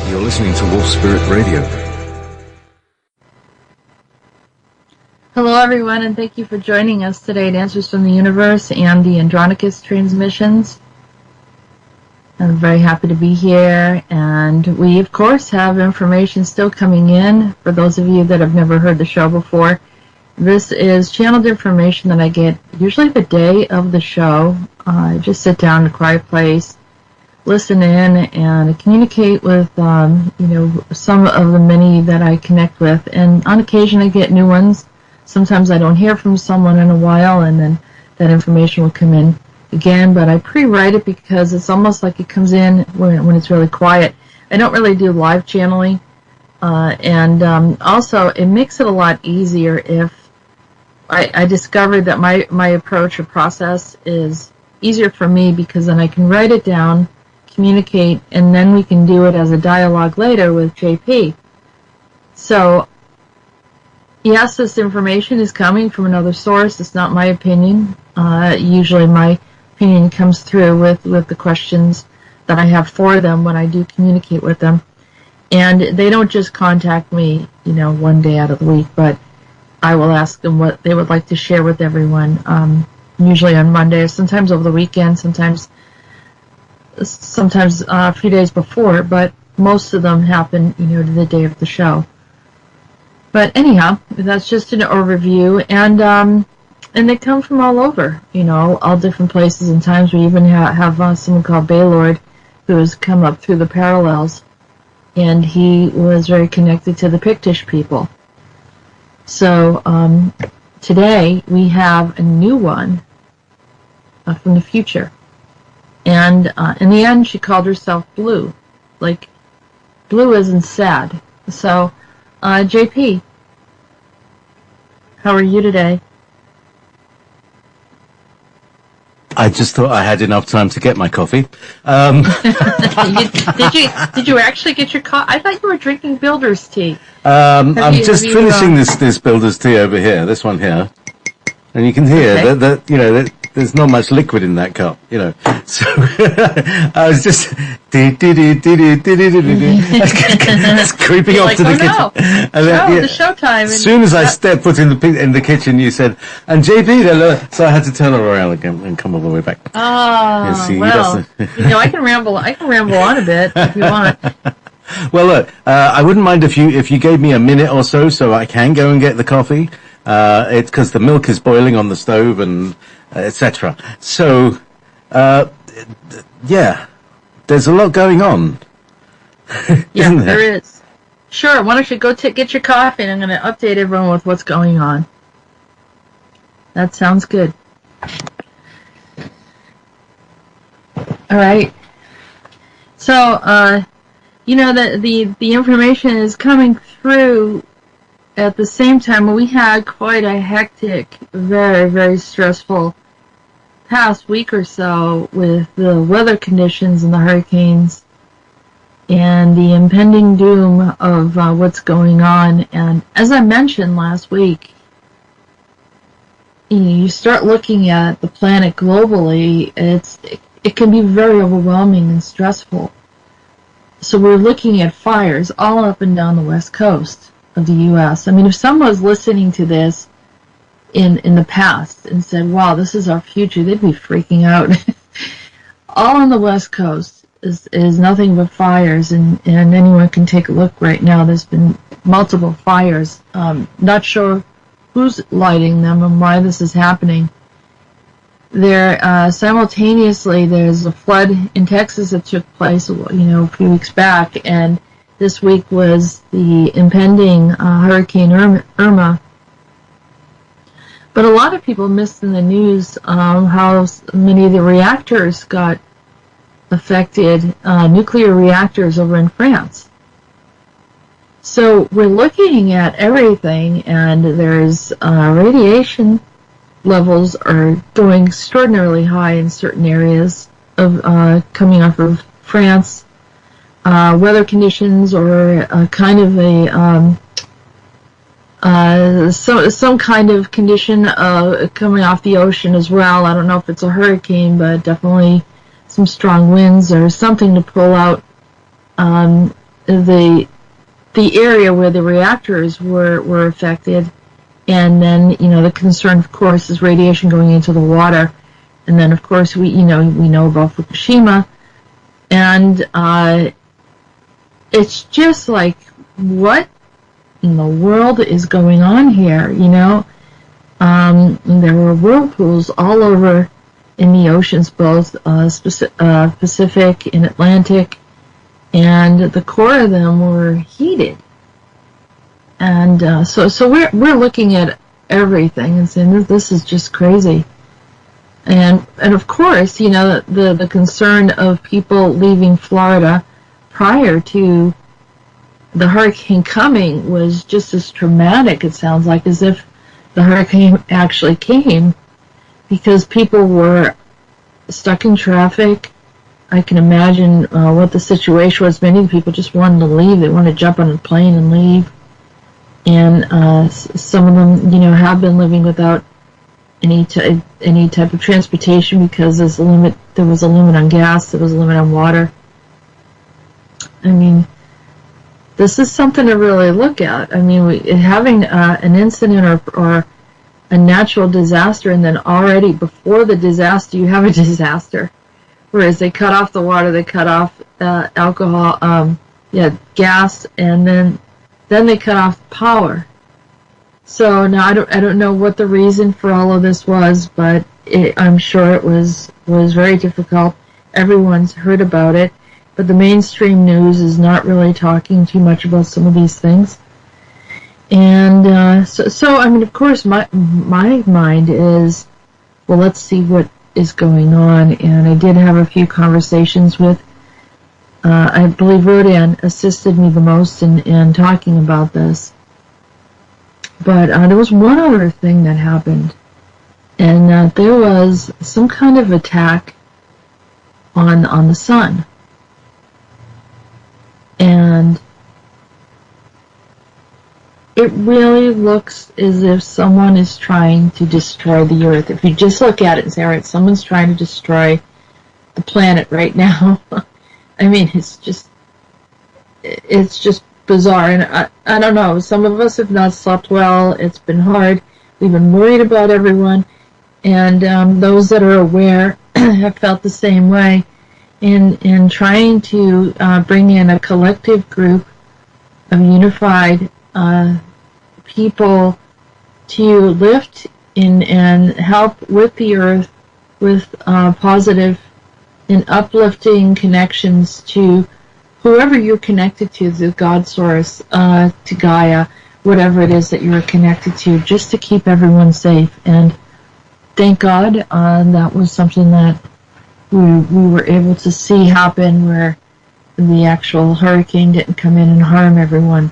You're listening to Wolf Spirit Radio. Hello, everyone, and thank you for joining us today at Answers from the Universe and the Andronicus transmissions. I'm very happy to be here, and we, of course, have information still coming in. For those of you that have never heard the show before, this is channeled information that I get usually the day of the show. I just sit down in a quiet place, listen in, and communicate with, some of the many that I connect with. And on occasion, I get new ones. Sometimes I don't hear from someone in a while, and then that information will come in again. But I pre-write it because it's almost like it comes in when it's really quiet. I don't really do live channeling. Also, it makes it a lot easier if I discovered that my approach or process is easier for me, because then I can write it down, communicate, and then we can do it as a dialogue later with JP. So, yes, this information is coming from another source. It's not my opinion. Usually my opinion comes through with the questions that I have for them when I do communicate with them. And they don't just contact me, one day out of the week, but I will ask them what they would like to share with everyone, usually on Monday, sometimes over the weekend, sometimes a few days before, but most of them happen, the day of the show. But anyhow, that's just an overview, and they come from all over, all different places and times. We even have someone called Baylord who has come up through the parallels, and he was very connected to the Pictish people. So today we have a new one from the future, and in the end she called herself Blue, like blue isn't sad. So JP, how are you today? I just thought I had enough time to get my coffee. Did you actually get your coffee? I thought you were drinking Builder's tea. I'm just finishing this Builder's tea over here, this one here, and you can hear that there's not much liquid in that cup, So I was just it's creeping off to the kitchen. The showtime. As soon as I stepped foot in the kitchen, you said, "And JP," so I had to turn around again and come all the way back. Oh, well, I can ramble. I can ramble on a bit if you want. Well, look, I wouldn't mind if you gave me a minute or so I can go and get the coffee. It's because the milk is boiling on the stove and etc. So, there's a lot going on. Yeah, there is. Sure. Why don't you go get your coffee, and I'm going to update everyone with what's going on. That sounds good. All right. So, the information is coming through at the same time. We had quite a hectic, very, very stressful past week or so with the weather conditions and the hurricanes and the impending doom of what's going on. And as I mentioned last week, you start looking at the planet globally, it can be very overwhelming and stressful. So we're looking at fires all up and down the west coast of the U.S. I mean, if someone was listening to this in the past and said, wow, this is our future, they'd be freaking out. All on the west coast is nothing but fires, and anyone can take a look right now. There's been multiple fires. Not sure who's lighting them and why this is happening. Simultaneously, there's a flood in Texas that took place, a few weeks back, and this week was the impending Hurricane Irma. But a lot of people missed in the news how many of the reactors got affected, nuclear reactors over in France. So we're looking at everything, and there's radiation levels are going extraordinarily high in certain areas of coming off of France. Weather conditions, or kind of some kind of condition coming off the ocean as well. I don't know if it's a hurricane, but definitely some strong winds or something to pull out the area where the reactors were affected, and then the concern, of course, is radiation going into the water, and then of course we know about Fukushima, and it's just like, what in the world is going on here? There were whirlpools all over in the oceans, both Pacific and Atlantic, and the core of them were heated. And so we're looking at everything and saying this is just crazy. And of course, the concern of people leaving Florida prior to the hurricane coming was just as traumatic, it sounds like, as if the hurricane actually came, because people were stuck in traffic. I can imagine what the situation was. Many people just wanted to leave. They wanted to jump on a plane and leave. And some of them, have been living without any type of transportation because there was a limit on gas, there was a limit on water. I mean, this is something to really look at. I mean, having an incident or a natural disaster, and then already before the disaster you have a disaster. Whereas they cut off the water, they cut off alcohol, gas, and then they cut off power. So now I don't know what the reason for all of this was, but I'm sure it was very difficult. Everyone's heard about it, but the mainstream news is not really talking too much about some of these things. And so I mean, of course, my mind is, well, let's see what is going on. And I did have a few conversations with, I believe Rhodan assisted me the most in talking about this. But there was one other thing that happened, and there was some kind of attack on the sun. And it really looks as if someone is trying to destroy the Earth. If you just look at it and say, all right, someone's trying to destroy the planet right now. I mean, it's just bizarre. And I don't know, some of us have not slept well. It's been hard. We've been worried about everyone. And those that are aware have felt the same way in trying to bring in a collective group of unified people to lift in and help with the Earth with positive and uplifting connections to whoever you're connected to, the God source, to Gaia, whatever it is that you're connected to, just to keep everyone safe. And thank God that was something that we were able to see happen, where the actual hurricane didn't come in and harm everyone.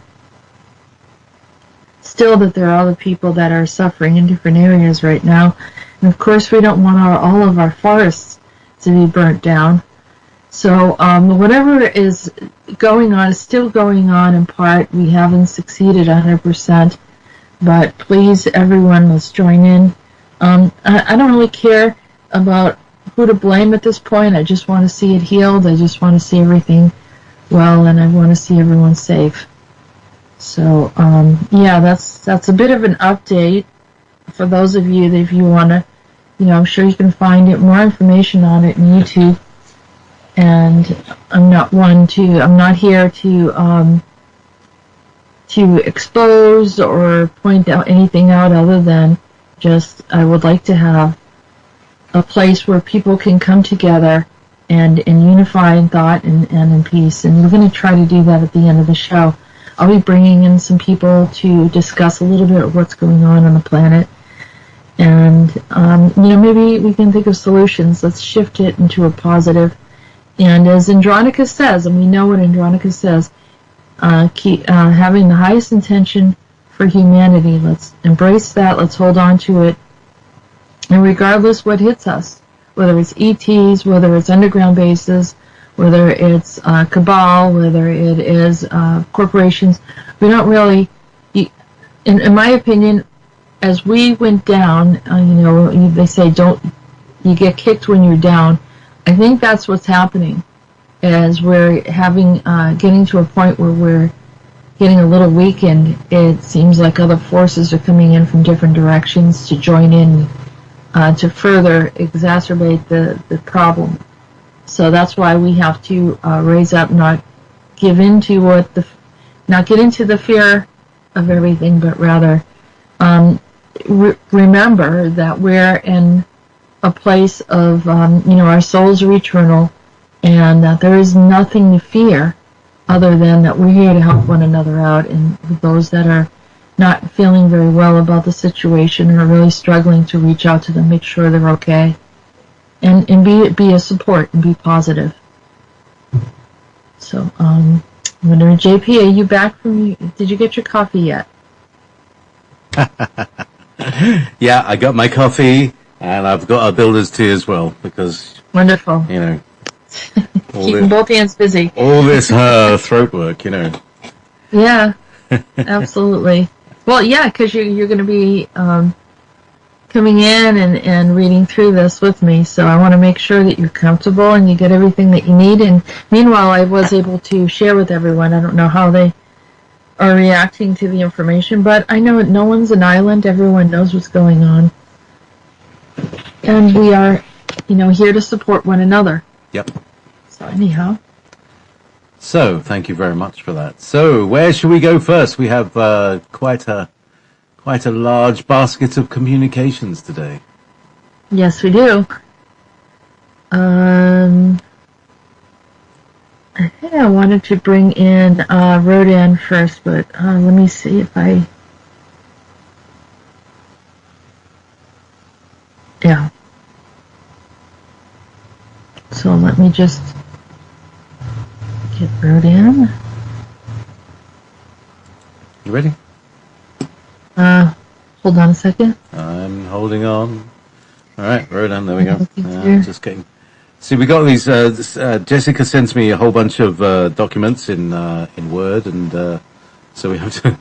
Still, that there are other people that are suffering in different areas right now. And of course, we don't want all of our forests to be burnt down. So whatever is going on is still going on in part. We haven't succeeded 100%. But please, everyone, let's join in. I don't really care about who to blame at this point. I just want to see it healed. I just want to see everything well, and I want to see everyone safe. So, yeah, that's a bit of an update for those of you that if you want to, I'm sure you can find it, more information on it on YouTube. And I'm not here to expose or point out anything out other than just I would like to have a place where people can come together and unify in thought and in peace. And we're going to try to do that at the end of the show. I'll be bringing in some people to discuss a little bit of what's going on the planet. And, maybe we can think of solutions. Let's shift it into a positive. And as Andronicus says, and we know what Andronicus says, keep having the highest intention for humanity. Let's embrace that. Let's hold on to it. And regardless what hits us, whether it's ETs, whether it's underground bases, whether it's cabal, whether it is corporations, we don't really, in my opinion, as we went down, they say you get kicked when you're down. I think that's what's happening. as we're getting to a point where we're getting a little weakened, it seems like other forces are coming in from different directions to join in to further exacerbate the problem. So that's why we have to raise up, not get into the fear of everything, but rather remember that we're in a place of, our souls are eternal, and that there is nothing to fear other than that we're here to help one another out, and those that are not feeling very well about the situation or really struggling, to reach out to them, make sure they're okay, and be a support and be positive. So, JP, are you back did you get your coffee yet? Yeah, I got my coffee, and I've got our builder's tea as well, because... Wonderful. Keeping both hands busy. All this throat work, Yeah, absolutely. Well, yeah, because you're going to be coming in and reading through this with me, so I want to make sure that you're comfortable and you get everything that you need. And meanwhile, I was able to share with everyone. I don't know how they are reacting to the information, but I know no one's an island. Everyone knows what's going on. And we are, here to support one another. Yep. So anyhow. So, thank you very much for that. So, where should we go first? We have quite a large basket of communications today. Yes, we do. I think I wanted to bring in Rhodan first, but let me see if yeah. So let me just get Rhodan. You ready? Hold on a second. I'm holding on. All right, Rhodan, there we go. Just getting... See, we got these, Jessica sends me a whole bunch of documents in Word, and so we have to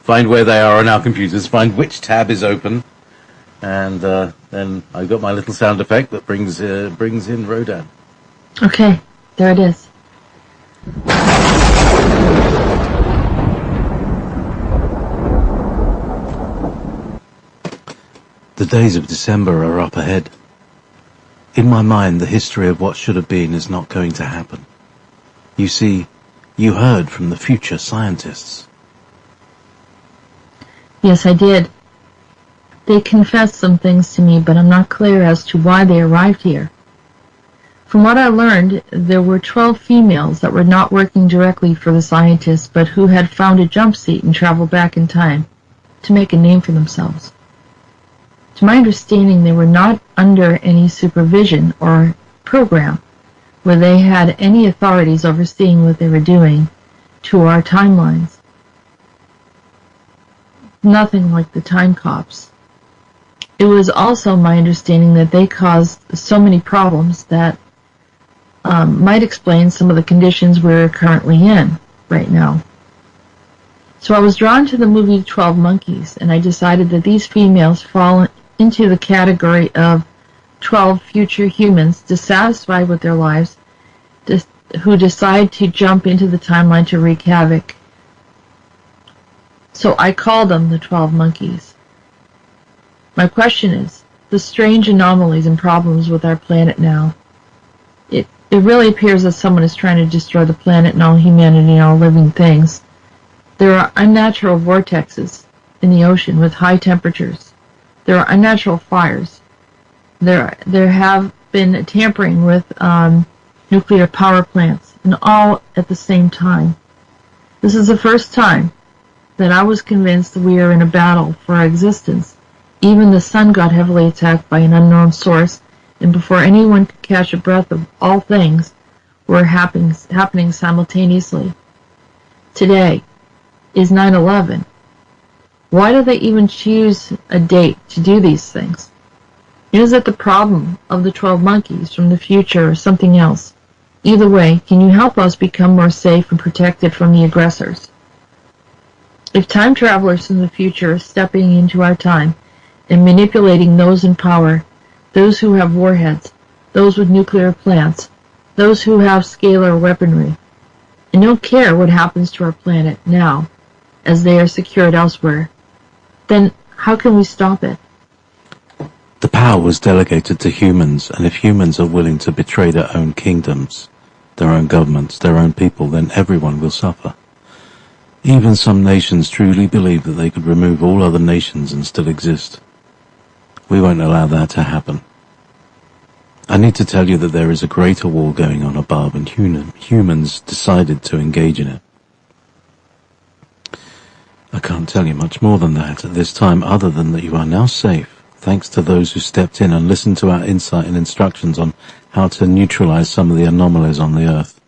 find where they are on our computers, find which tab is open, and then I've got my little sound effect that brings in Rhodan. Okay, there it is. The days of December are up ahead. In my mind, the history of what should have been is not going to happen. You see, you heard from the future scientists. Yes, I did. They confessed some things to me, but I'm not clear as to why they arrived here. From what I learned, there were 12 females that were not working directly for the scientists, but who had found a jump seat and traveled back in time to make a name for themselves. To my understanding, they were not under any supervision or program where they had any authorities overseeing what they were doing to our timelines. Nothing like the time cops. It was also my understanding that they caused so many problems that might explain some of the conditions we're currently in right now. So I was drawn to the movie 12 Monkeys, and I decided that these females fall into the category of 12 future humans dissatisfied with their lives, who decide to jump into the timeline to wreak havoc. So I call them the 12 Monkeys. My question is, the strange anomalies and problems with our planet now. It really appears that someone is trying to destroy the planet and all humanity and all living things. There are unnatural vortexes in the ocean with high temperatures. There are unnatural fires. There have been tampering with nuclear power plants, and all at the same time. This is the first time that I was convinced that we are in a battle for our existence. Even the sun got heavily attacked by an unknown source, and before anyone could catch a breath of all things were happening simultaneously. Today is 9/11. Why do they even choose a date to do these things? Is it the problem of the 12 monkeys from the future or something else? Either way, can you help us become more safe and protected from the aggressors? If time travelers from the future are stepping into our time and manipulating those in power, those who have warheads, those with nuclear plants, those who have scalar weaponry, and don't care what happens to our planet now, as they are secured elsewhere, then how can we stop it? The power was delegated to humans, and if humans are willing to betray their own kingdoms, their own governments, their own people, then everyone will suffer. Even some nations truly believe that they could remove all other nations and still exist. We won't allow that to happen. I need to tell you that there is a greater war going on above, and humans decided to engage in it. I can't tell you much more than that at this time, other than that you are now safe, thanks to those who stepped in and listened to our insight and instructions on how to neutralize some of the anomalies on the Earth.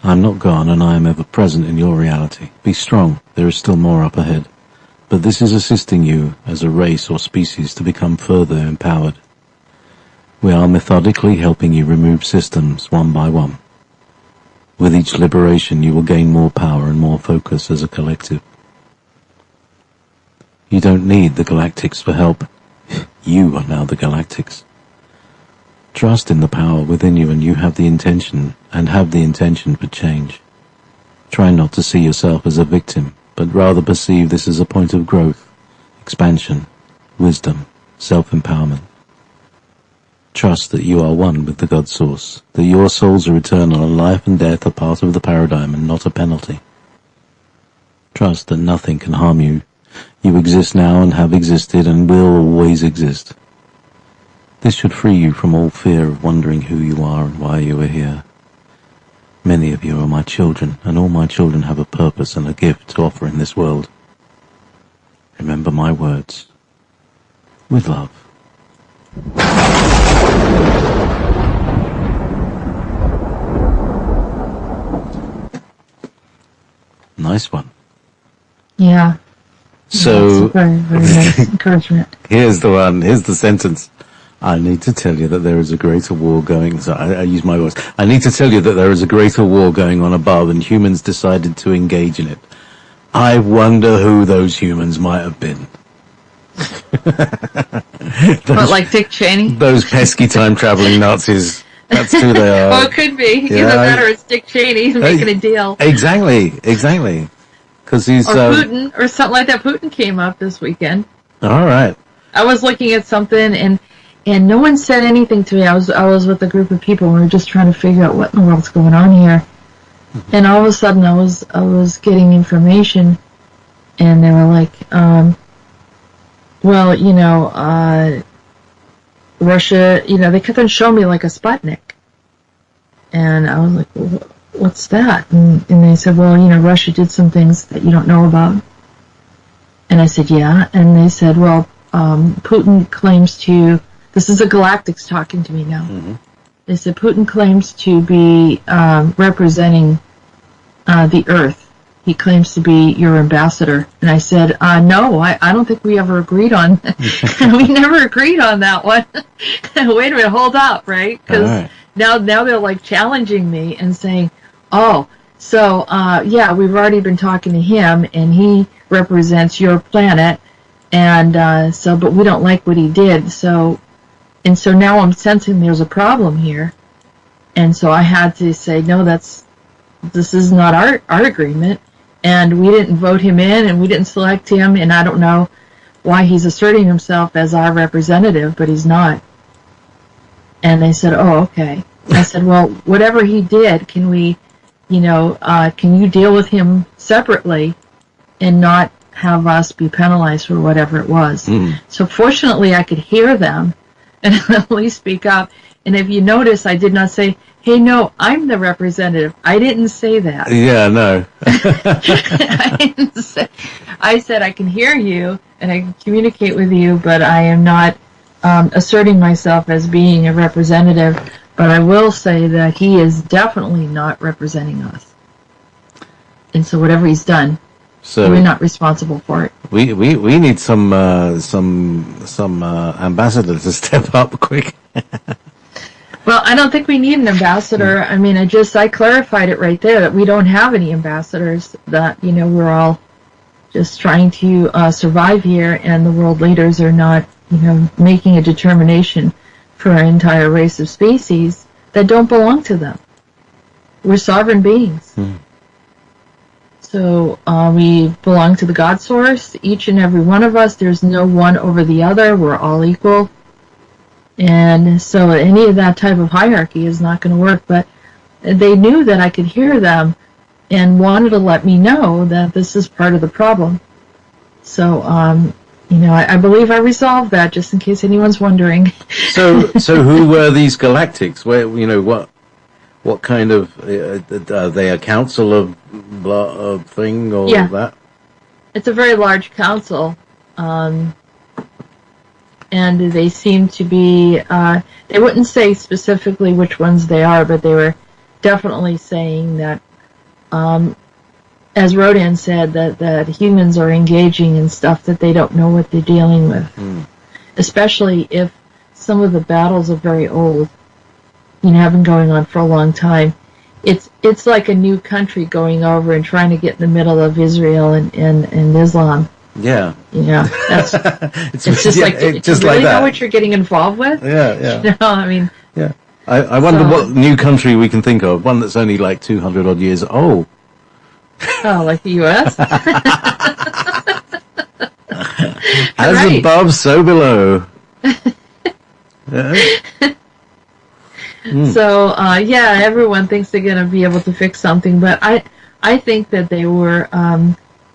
I am not gone, and I am ever present in your reality. Be strong, there is still more up ahead. But this is assisting you as a race or species to become further empowered. We are methodically helping you remove systems one by one. With each liberation, you will gain more power and more focus as a collective. You don't need the Galactics for help. You are now the Galactics. Trust in the power within you, and you have the intention for change. Try not to see yourself as a victim, but rather perceive this as a point of growth, expansion, wisdom, self-empowerment. Trust that you are one with the God Source, that your souls are eternal and life and death are part of the paradigm and not a penalty. Trust that nothing can harm you. You exist now and have existed and will always exist. This should free you from all fear of wondering who you are and why you are here. Many of you are my children, and all my children have a purpose and a gift to offer in this world. Remember my words. With love. Nice one. Yeah. So, very, very nice encouragement. Here's the sentence. I need to tell you that there is a greater war going, so I use my voice. I need to tell you that there is a greater war going on above, and humans decided to engage in it. I wonder who those humans might have been. What, like Dick Cheney? Those pesky time-traveling Nazis. That's who they are. Well, it could be. Either that or it's Dick Cheney making a deal. Exactly. Because he's... Or Putin, or something like that. Putin came up this weekend. All right. I was looking at something, and no one said anything to me. I was with a group of people, and we were just trying to figure out what in the world's going on here. And all of a sudden, I was getting information, and they were like, well, Russia, they kept on showing me like a Sputnik. And I was like, well, what's that? And they said, well, Russia did some things that you don't know about. And I said, yeah. And they said, well, Putin claims to, this is the Galactics talking to me now. Mm-hmm. They said, Putin claims to be representing the Earth. He claims to be your ambassador. And I said, no, I don't think we ever agreed on we never agreed on that one. Wait a minute, hold up, right? Because now they're like challenging me and saying, oh, so, yeah, we've already been talking to him, and he represents your planet, and but we don't like what he did. So now I'm sensing there's a problem here. And so I had to say, no, this is not our agreement. And we didn't vote him in, and we didn't select him, and I don't know why he's asserting himself as our representative, but he's not. And they said, oh, okay. I said, well, whatever he did, can we, can you deal with him separately and not have us be penalized for whatever it was? Mm. So fortunately, I could hear them and at least speak up. And if you notice, I did not say, hey, no, I'm the representative. I didn't say that. Yeah, no. I said I can hear you and I can communicate with you, but I am not asserting myself as being a representative. But I will say that he is definitely not representing us. And so whatever he's done, we're not responsible for it. We need some ambassador to step up quick. Well, I don't think we need an ambassador. I mean, I clarified it right there that we don't have any ambassadors, that, we're all just trying to survive here, and the world leaders are not, making a determination for our entire race of species that don't belong to them. We're sovereign beings. So we belong to the God source, each and every one of us. There's no one over the other. We're all equal. And so any of that type of hierarchy is not going to work. But they knew that I could hear them and wanted to let me know that this is part of the problem. So, I believe I resolved that, just in case anyone's wondering. So who were these galactics? Where, what kind of, are they a council of thing or that? It's a very large council. And they seem to be, they wouldn't say specifically which ones they are, but they were definitely saying that, as Rhodan said, that humans are engaging in stuff that they don't know what they're dealing with. Especially if some of the battles are very old, have been going on for a long time. It's like a new country going over and trying to get in the middle of Israel and Islam. Yeah. That's it's just like, do you really know what you're getting involved with? Yeah. Yeah. I wonder what new country we can think of. One that's only like 200 odd years old. Oh, like the U.S.? As above, so below. So, everyone thinks they're going to be able to fix something, but I think that they were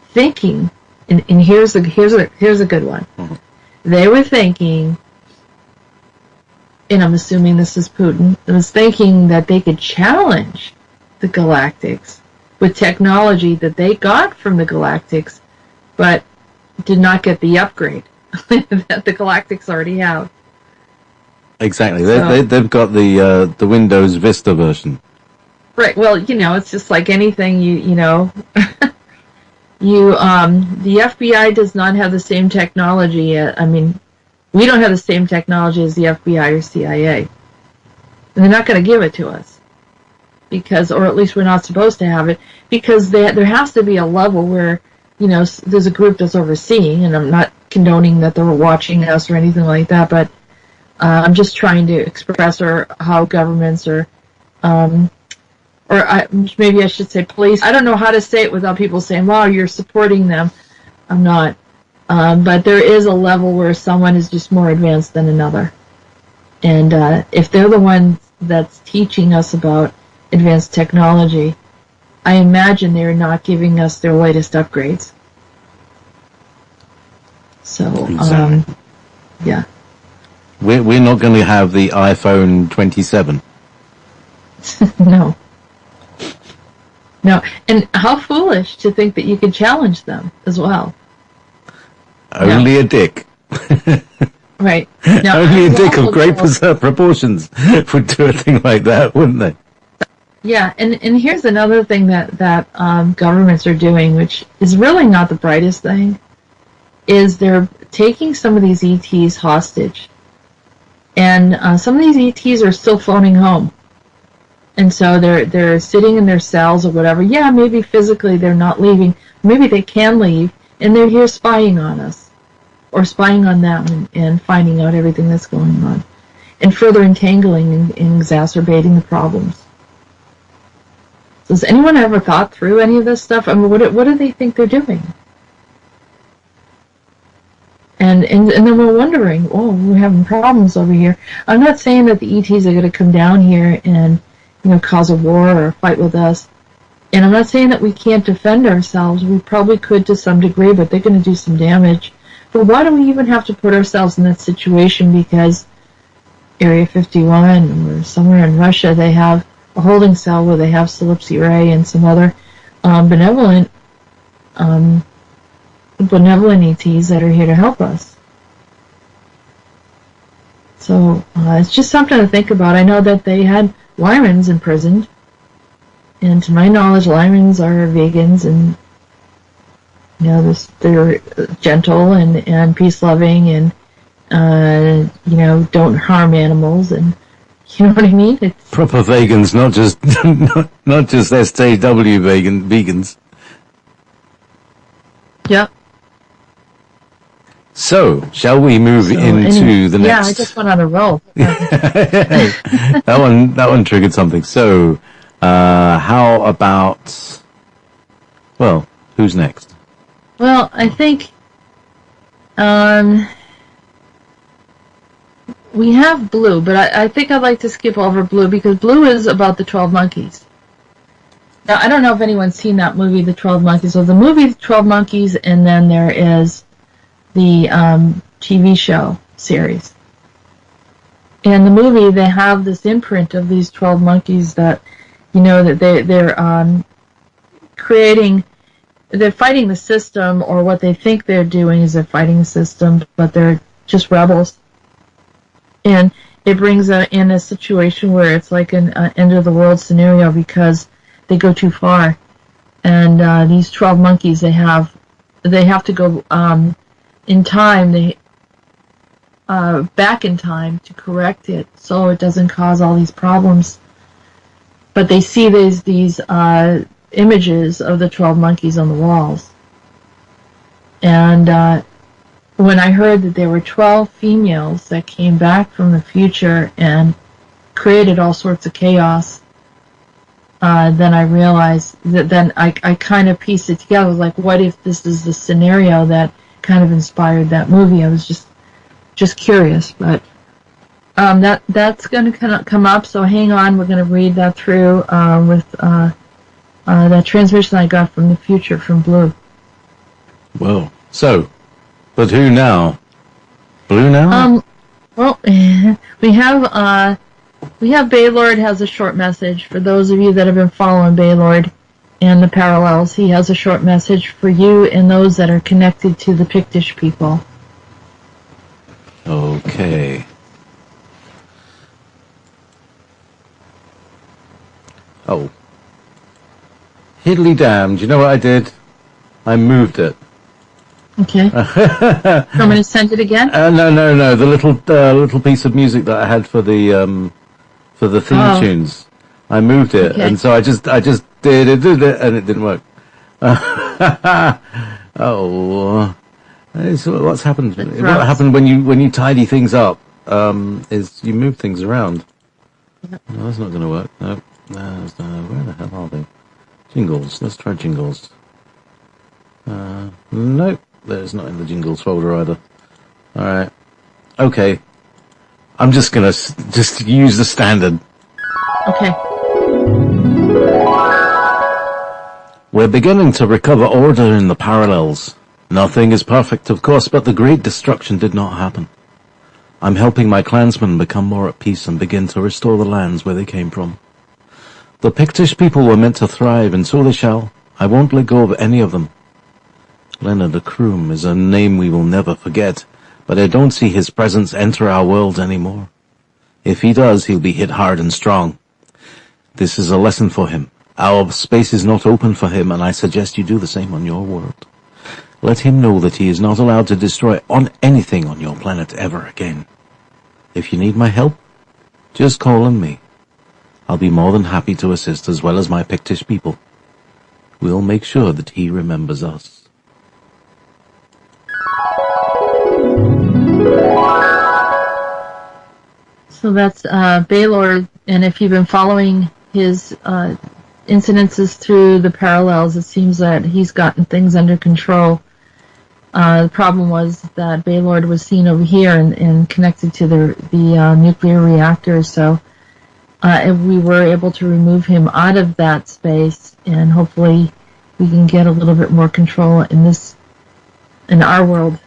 thinking, and here's a good one. They were thinking, and I'm assuming this is Putin, was thinking that they could challenge the Galactics with technology that they got from the Galactics, but did not get the upgrade that the Galactics already have. Exactly. They've got the Windows Vista version. Right. Well, it's just like anything. The FBI does not have the same technology. We don't have the same technology as the FBI or CIA. And they're not going to give it to us or at least we're not supposed to have it, because there has to be a level where there's a group that's overseeing, and I'm not condoning that they were watching us or anything like that, but I'm just trying to express how governments maybe I should say police. I don't know how to say it without people saying, "Wow, you're supporting them." I'm not. But there is a level where someone is just more advanced than another. And if they're the one that's teaching us about advanced technology, I imagine they're not giving us their latest upgrades. So, exactly. Yeah. We're not going to have the iPhone 27. No. And how foolish to think that you could challenge them as well. Only a dick. Right. Now, only a dick of great proportions would do a thing like that, wouldn't they? Yeah, and here's another thing that governments are doing, which is really not the brightest thing, is they're taking some of these ETs hostage. And some of these ETs are still phoning home. And so they're sitting in their cells or whatever. Yeah, maybe physically they're not leaving. Maybe they can leave, and they're here spying on us. Or spying on them and finding out everything that's going on. And further entangling and exacerbating the problems. So has anyone ever thought through any of this stuff? What do they think they're doing? And then we're wondering, we're having problems over here. I'm not saying that the ETs are going to come down here and cause a war or fight with us. And I'm not saying that we can't defend ourselves. We probably could to some degree, but they're going to do some damage. But why do we even have to put ourselves in that situation? Because Area 51 or somewhere in Russia, they have a holding cell where they have Calypso Ray and some other benevolent ETs that are here to help us. So it's just something to think about. I know that they had Lymans imprisoned, and to my knowledge, Lymans are vegans, and they're gentle and peace-loving, and don't harm animals, and you know what I mean? It's proper vegans, not just SJW vegans. Yep. So, shall we move into the next? Yeah, I just went on a roll. That one triggered something. So, how about? Well, who's next? Well, I think we have Blue, but I think I'd like to skip over Blue because Blue is about the 12 Monkeys. Now, I don't know if anyone's seen that movie, The 12 Monkeys. So the movie, The 12 Monkeys, and then there is the TV show series. In the movie, they have this imprint of these 12 monkeys that, that they're creating, they're fighting the system, or what they think they're doing is they're fighting the system, but they're just rebels. And it brings in a situation where it's like an end of the world scenario because they go too far. And these 12 monkeys, they have to go in time, back in time to correct it so it doesn't cause all these problems. But they see these images of the 12 monkeys on the walls. And when I heard that there were 12 females that came back from the future and created all sorts of chaos, then I realized that then I kind of pieced it together. I was like, what if this is the scenario that kind of inspired that movie? I was just curious, but that's going to come up, so hang on. We're going to read that through with that transmission I got from the future from Blue. Well, so, but who now? Blue now? Well, we have Baylord has a short message for those of you that have been following Baylord and the parallels. He has a short message for you and those that are connected to the Pictish people. Okay. Oh. Hiddly damned. You know what I did? I moved it. Okay. Want me to send it again? No. The little piece of music that I had for the theme tunes. I moved it, and so I just did it, and it didn't work. Oh. So what's happened? What happened when you tidy things up? Is you move things around. No, that's not going to work. No, where the hell are they? Jingles. Let's try jingles. Nope, there's not in the jingles folder either. All right. Okay. I'm just gonna just use the standard. Okay. We're beginning to recover order in the parallels. Nothing is perfect, of course, but the great destruction did not happen. I'm helping my clansmen become more at peace and begin to restore the lands where they came from. The Pictish people were meant to thrive, and so they shall. I won't let go of any of them. Leonard the Croom is a name we will never forget, but I don't see his presence enter our world anymore. If he does, he'll be hit hard and strong. This is a lesson for him. Our space is not open for him, and I suggest you do the same on your world. Let him know that he is not allowed to destroy anything on your planet ever again. If you need my help, just call on me. I'll be more than happy to assist, as well as my Pictish people. We'll make sure that he remembers us. So that's Baylord, and if you've been following his incidences through the parallels, it seems that he's gotten things under control. The problem was that Baylord was seen over here and connected to the nuclear reactor, so we were able to remove him out of that space, and hopefully we can get a little bit more control in our world,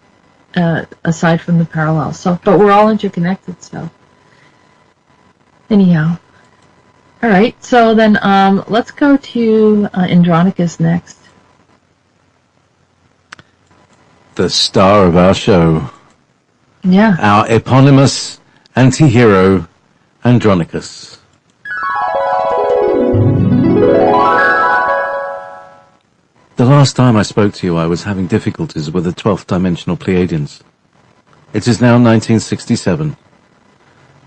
aside from the parallels. So, but we're all interconnected, so anyhow. All right, so then let's go to Andronicus next. The star of our show. Yeah. Our eponymous anti-hero, Andronicus. The last time I spoke to you, I was having difficulties with the 12th dimensional Pleiadians. It is now 1967.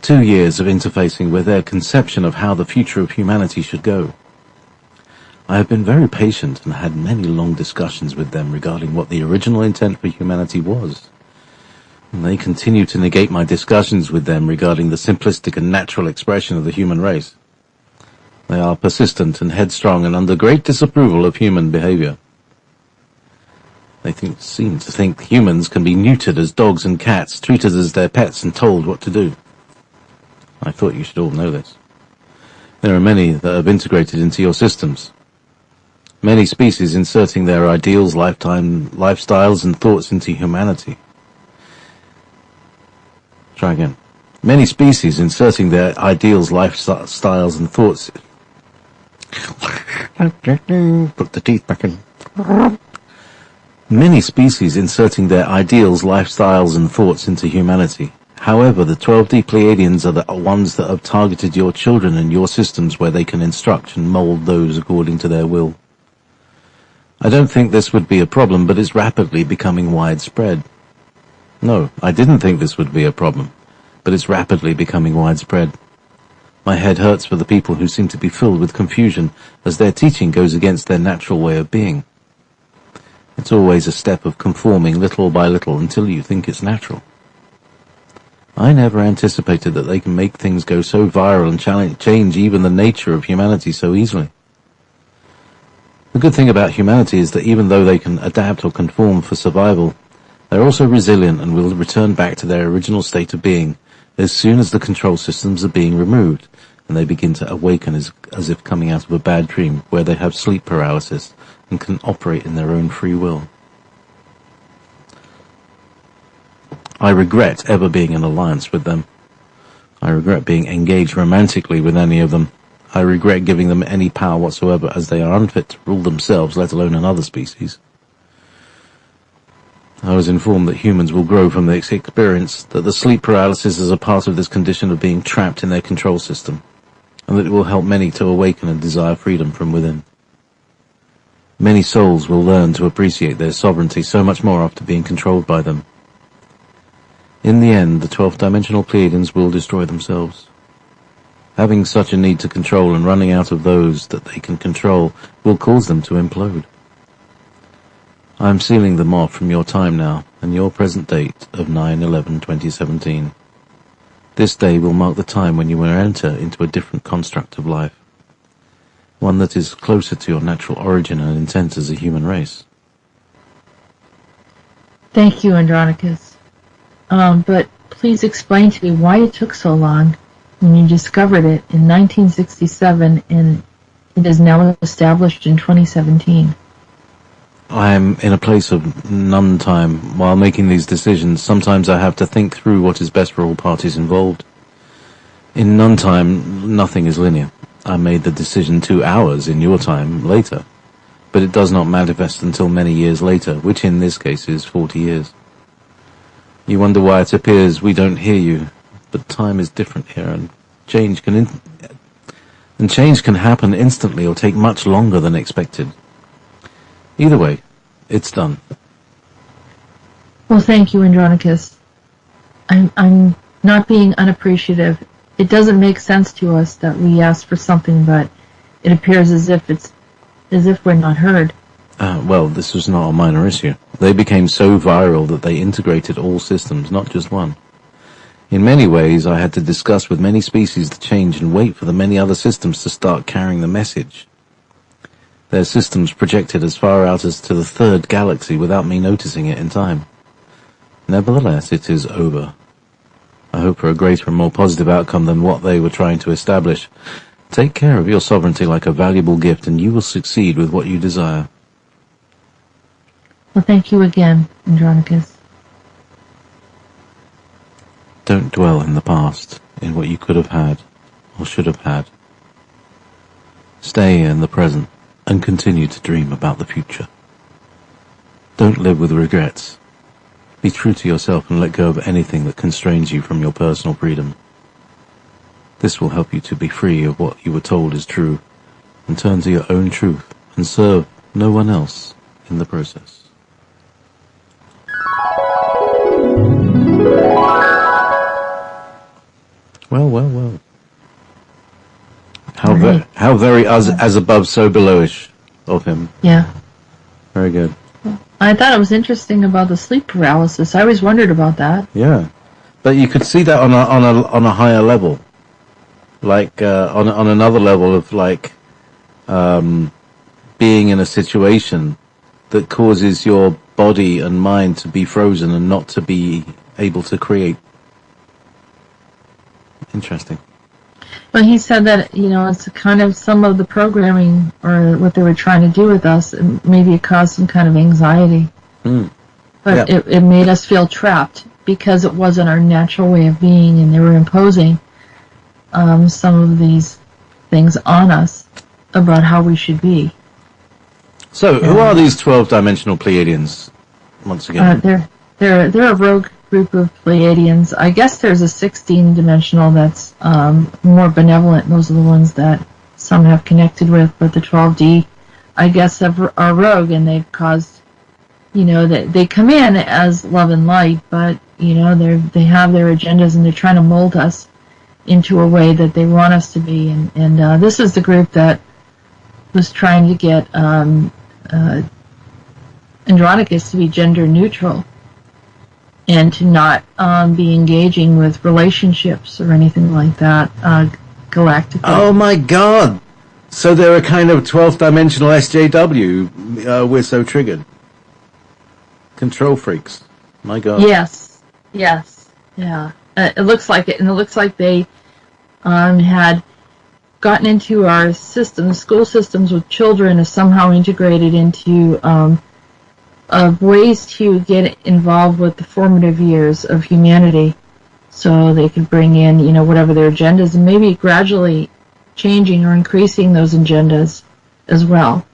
2 years of interfacing with their conception of how the future of humanity should go. I have been very patient and had many long discussions with them regarding what the original intent for humanity was. And they continue to negate my discussions with them regarding the simplistic and natural expression of the human race. They are persistent and headstrong and under great disapproval of human behavior. They seem to think humans can be neutered as dogs and cats, treated as their pets and told what to do. I thought you should all know this. There are many that have integrated into your systems. Many species inserting their ideals, lifestyles and thoughts into humanity. Try again. Many species inserting their ideals, lifestyles and thoughts. Put the teeth back in. Many species inserting their ideals, lifestyles and thoughts into humanity. However, the 12D Pleiadians are the ones that have targeted your children and your systems where they can instruct and mold those according to their will. I don't think this would be a problem, but it's rapidly becoming widespread. No, I didn't think this would be a problem, but it's rapidly becoming widespread. My head hurts for the people who seem to be filled with confusion as their teaching goes against their natural way of being. It's always a step of conforming little by little until you think it's natural. I never anticipated that they can make things go so viral and change even the nature of humanity so easily. The good thing about humanity is that even though they can adapt or conform for survival, they're also resilient and will return back to their original state of being as soon as the control systems are being removed and they begin to awaken as if coming out of a bad dream where they have sleep paralysis and can operate in their own free will. I regret ever being in alliance with them. I regret being engaged romantically with any of them. I regret giving them any power whatsoever, as they are unfit to rule themselves, let alone another species. I was informed that humans will grow from this experience, that the sleep paralysis is a part of this condition of being trapped in their control system, and that it will help many to awaken and desire freedom from within. Many souls will learn to appreciate their sovereignty so much more after being controlled by them. In the end, the 12th dimensional Pleiadians will destroy themselves. Having such a need to control and running out of those that they can control will cause them to implode. I am sealing them off from your time now and your present date of 9/11/2017. This day will mark the time when you will enter into a different construct of life, one that is closer to your natural origin and intent as a human race. Thank you, Andronicus. But please explain to me why it took so long when you discovered it in 1967 and it is now established in 2017. I am in a place of non-time. While making these decisions, sometimes I have to think through what is best for all parties involved. In non-time, nothing is linear. I made the decision 2 hours in your time later, but it does not manifest until many years later, which in this case is 40 years. You wonder why it appears we don't hear you, but time is different here, and change can happen instantly or take much longer than expected. Either way, it's done. Well, thank you, Andronicus. I'm not being unappreciative. It doesn't make sense to us that we ask for something, but it appears as if we're not heard. Well, this was not a minor issue. They became so viral that they integrated all systems, not just one. In many ways, I had to discuss with many species the change and wait for the many other systems to start carrying the message. Their systems projected as far out as to the 3rd galaxy without me noticing it in time. Nevertheless, it is over. I hope for a greater and more positive outcome than what they were trying to establish. Take care of your sovereignty like a valuable gift, and you will succeed with what you desire. Well, thank you again, Andronicus. Don't dwell in the past, in what you could have had, or should have had. Stay in the present, and continue to dream about the future. Don't live with regrets. Be true to yourself and let go of anything that constrains you from your personal freedom. This will help you to be free of what you were told is true, and turn to your own truth, and serve no one else in the process. Well. How very as above, so belowish of him. Yeah. Very good. I thought it was interesting about the sleep paralysis. I always wondered about that. Yeah, but you could see that on a higher level, like on another level of like being in a situation that causes your body and mind to be frozen and not to be able to create. Interesting. Well, he said that, it's kind of some of the programming or what they were trying to do with us. Maybe it caused some kind of anxiety. But Yeah. it made us feel trapped because it wasn't our natural way of being, and they were imposing some of these things on us about how we should be. So, who are these 12-dimensional Pleiadians? Once again, They're a rogue group of Pleiadians. I guess there's a 16-dimensional that's more benevolent. Those are the ones that some have connected with, but the 12D, I guess, are rogue, and they've caused, that they come in as love and light, but they have their agendas, and they're trying to mold us into a way that they want us to be. And this is the group that was trying to get Andronicus to be gender neutral and to not be engaging with relationships or anything like that galactically. oh my God! So they're a kind of 12th-dimensional SJW. We're so triggered. Control freaks. My God. Yes, yeah. It looks like it, and it looks like they had gotten into our systems, school systems with children, is somehow integrated into ways to get involved with the formative years of humanity, so they could bring in, whatever their agendas, and maybe gradually changing or increasing those agendas as well.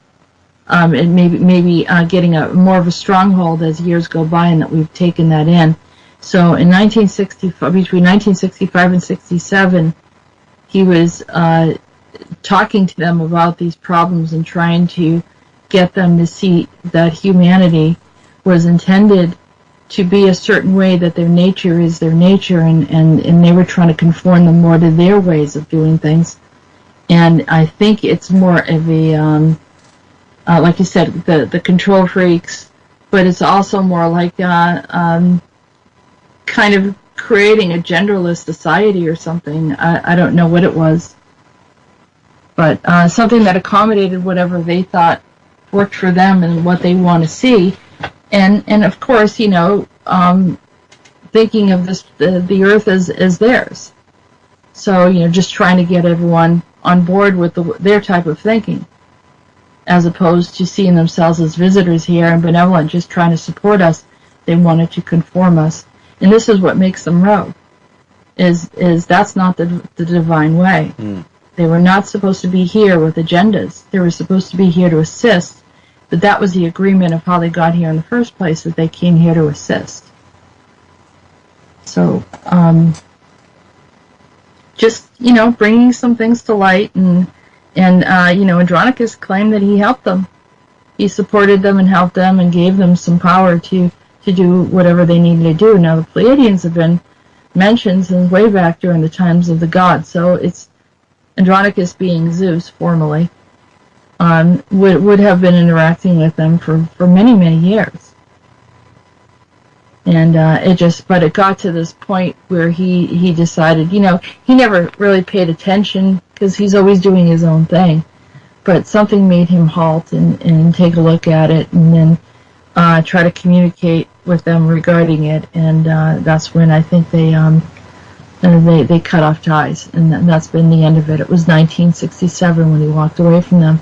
And maybe getting a more of a stronghold as years go by, and that we've taken that in. So in 1965, between 1965 and 67, he was talking to them about these problems and trying to get them to see that humanity was intended to be a certain way, that their nature is their nature, and they were trying to conform them more to their ways of doing things. And I think it's more of a, like you said, the control freaks, but it's also more like kind of creating a genderless society or something. I don't know what it was, but something that accommodated whatever they thought worked for them and what they want to see. And of course, thinking of this, the Earth as theirs. So, just trying to get everyone on board with their type of thinking, as opposed to seeing themselves as visitors here and benevolent, just trying to support us. They wanted to conform us. And this is what makes them rogue, is that's not the divine way. They were not supposed to be here with agendas. They were supposed to be here to assist, but that was the agreement of how they got here in the first place, that they came here to assist. So, just, bringing some things to light, and Andronicus claimed that he helped them. He supported them and helped them and gave them some power to do whatever they needed to do. Now, the Pleiadians have been mentioned since way back during the times of the gods, so it's Andronicus, being Zeus formally, would have been interacting with them for many, many years. And but it got to this point where he decided, he never really paid attention because he's always doing his own thing. But something made him halt and take a look at it, and then try to communicate with them regarding it. And that's when I think they cut off ties, and that's been the end of it. It was 1967 when he walked away from them.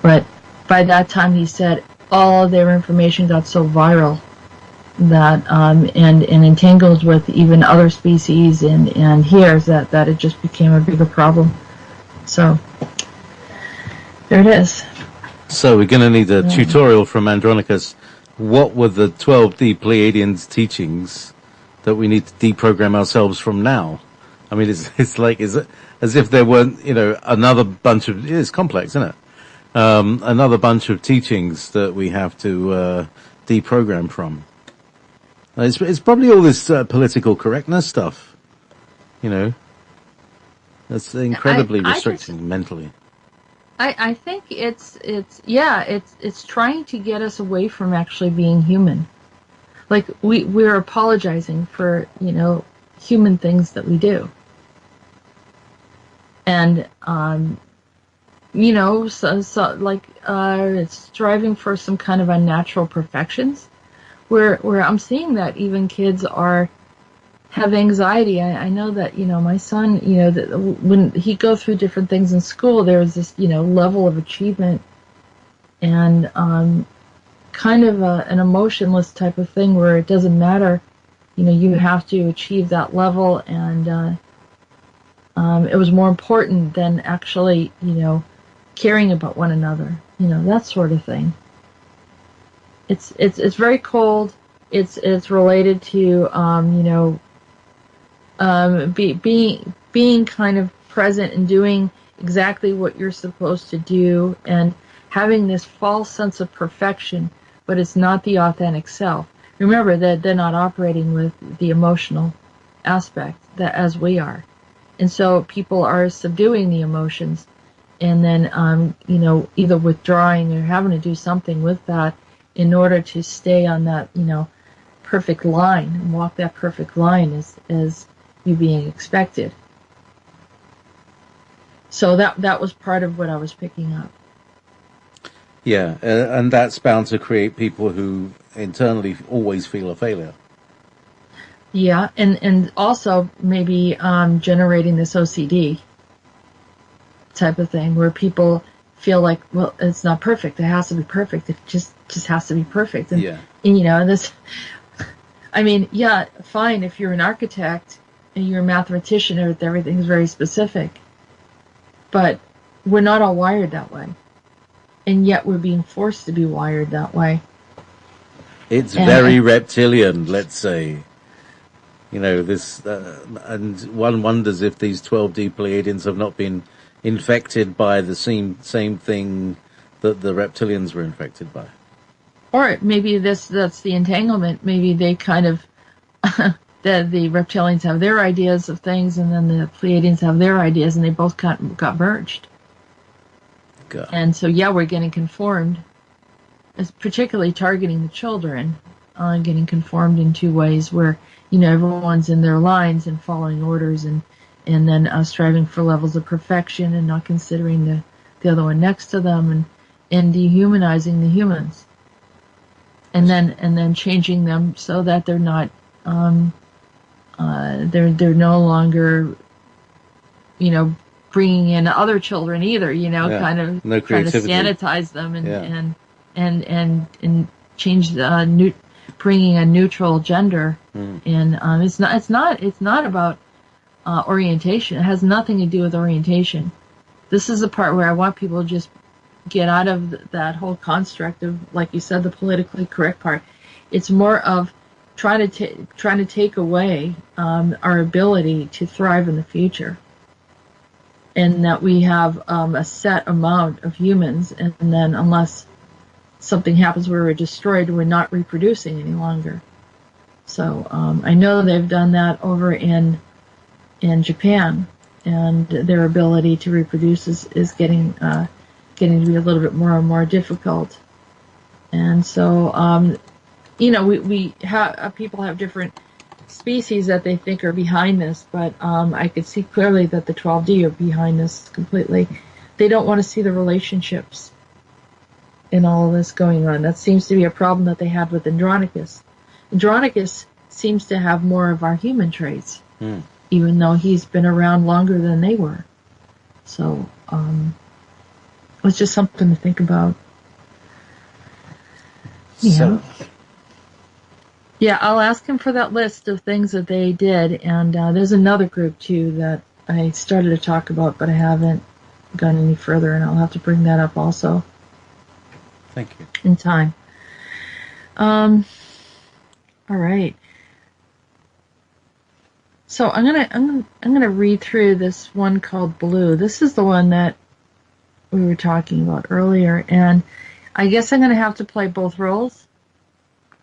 But by that time, he said all of their information got so viral that and entangled with even other species and here's that it just became a bigger problem. So there it is. So we're going to need a tutorial from Andronicus. What were the 12D Pleiadians' teachings that we need to deprogram ourselves from now? I mean, it's like, is it as if there weren't, another bunch of, it's complex, isn't it? Another bunch of teachings that we have to deprogram from. It's probably all this political correctness stuff, That's incredibly restricting mentally. I think it's trying to get us away from actually being human. Like we're apologizing for, human things that we do. And it's striving for some kind of unnatural perfections, where I'm seeing that even kids have anxiety. I know that, my son, that when he go through different things in school, there's this, level of achievement and kind of an emotionless type of thing where it doesn't matter, you have to achieve that level, and it was more important than actually, caring about one another, that sort of thing. It's very cold. It's related to, being kind of present and doing exactly what you're supposed to do, and having this false sense of perfection, but it's not the authentic self. Remember that they're not operating with the emotional aspect that as we are. And so people are subduing the emotions and then, either withdrawing or having to do something with that in order to stay on that, perfect line and walk that perfect line as you being expected. So that was part of what I was picking up. Yeah, and that's bound to create people who internally always feel a failure. Yeah, and also maybe generating this OCD type of thing where people feel like, well, it's not perfect. It has to be perfect. It just has to be perfect. And, Yeah. and this, I mean, yeah, fine if you're an architect and you're a mathematician or everything's very specific, but we're not all wired that way. And yet we're being forced to be wired that way. It's very reptilian, let's say. This, and one wonders if these 12D Pleiadians have not been infected by the same thing that the reptilians were infected by. Or maybe that's the entanglement. Maybe they kind of, the reptilians have their ideas of things, and then the Pleiadians have their ideas, and they both got merged. God. And so, yeah, we're getting conformed, particularly targeting the children, getting conformed in two ways where, everyone's in their lines and following orders, and then striving for levels of perfection and not considering the other one next to them, and dehumanizing the humans, and then changing them so that they're not they're no longer, bringing in other children either, kind of no trying to sanitize them and change bringing a neutral gender. And it's not about orientation. It has nothing to do with orientation. This is the part where I want people to just get out of that whole construct of, like you said, the politically correct part. It's more of trying to take away our ability to thrive in the future, and that we have a set amount of humans, and then unless something happens where we're destroyed, we're not reproducing any longer. So I know they've done that over in Japan, and their ability to reproduce is getting to be a little bit more and more difficult. And so we have people have different species that they think are behind this, but I could see clearly that the 12D are behind this completely. They don't want to see the relationships in all of this going on. That seems to be a problem that they had with Andronicus. Andronicus seems to have more of our human traits, even though he's been around longer than they were. So it's just something to think about. So. Yeah, I'll ask him for that list of things that they did, and there's another group too that I started to talk about, but I haven't gone any further, and I'll have to bring that up also. Thank you. In time. All right. So I'm gonna read through this one called Blue. This is the one that we were talking about earlier, and I guess I'm gonna have to play both roles.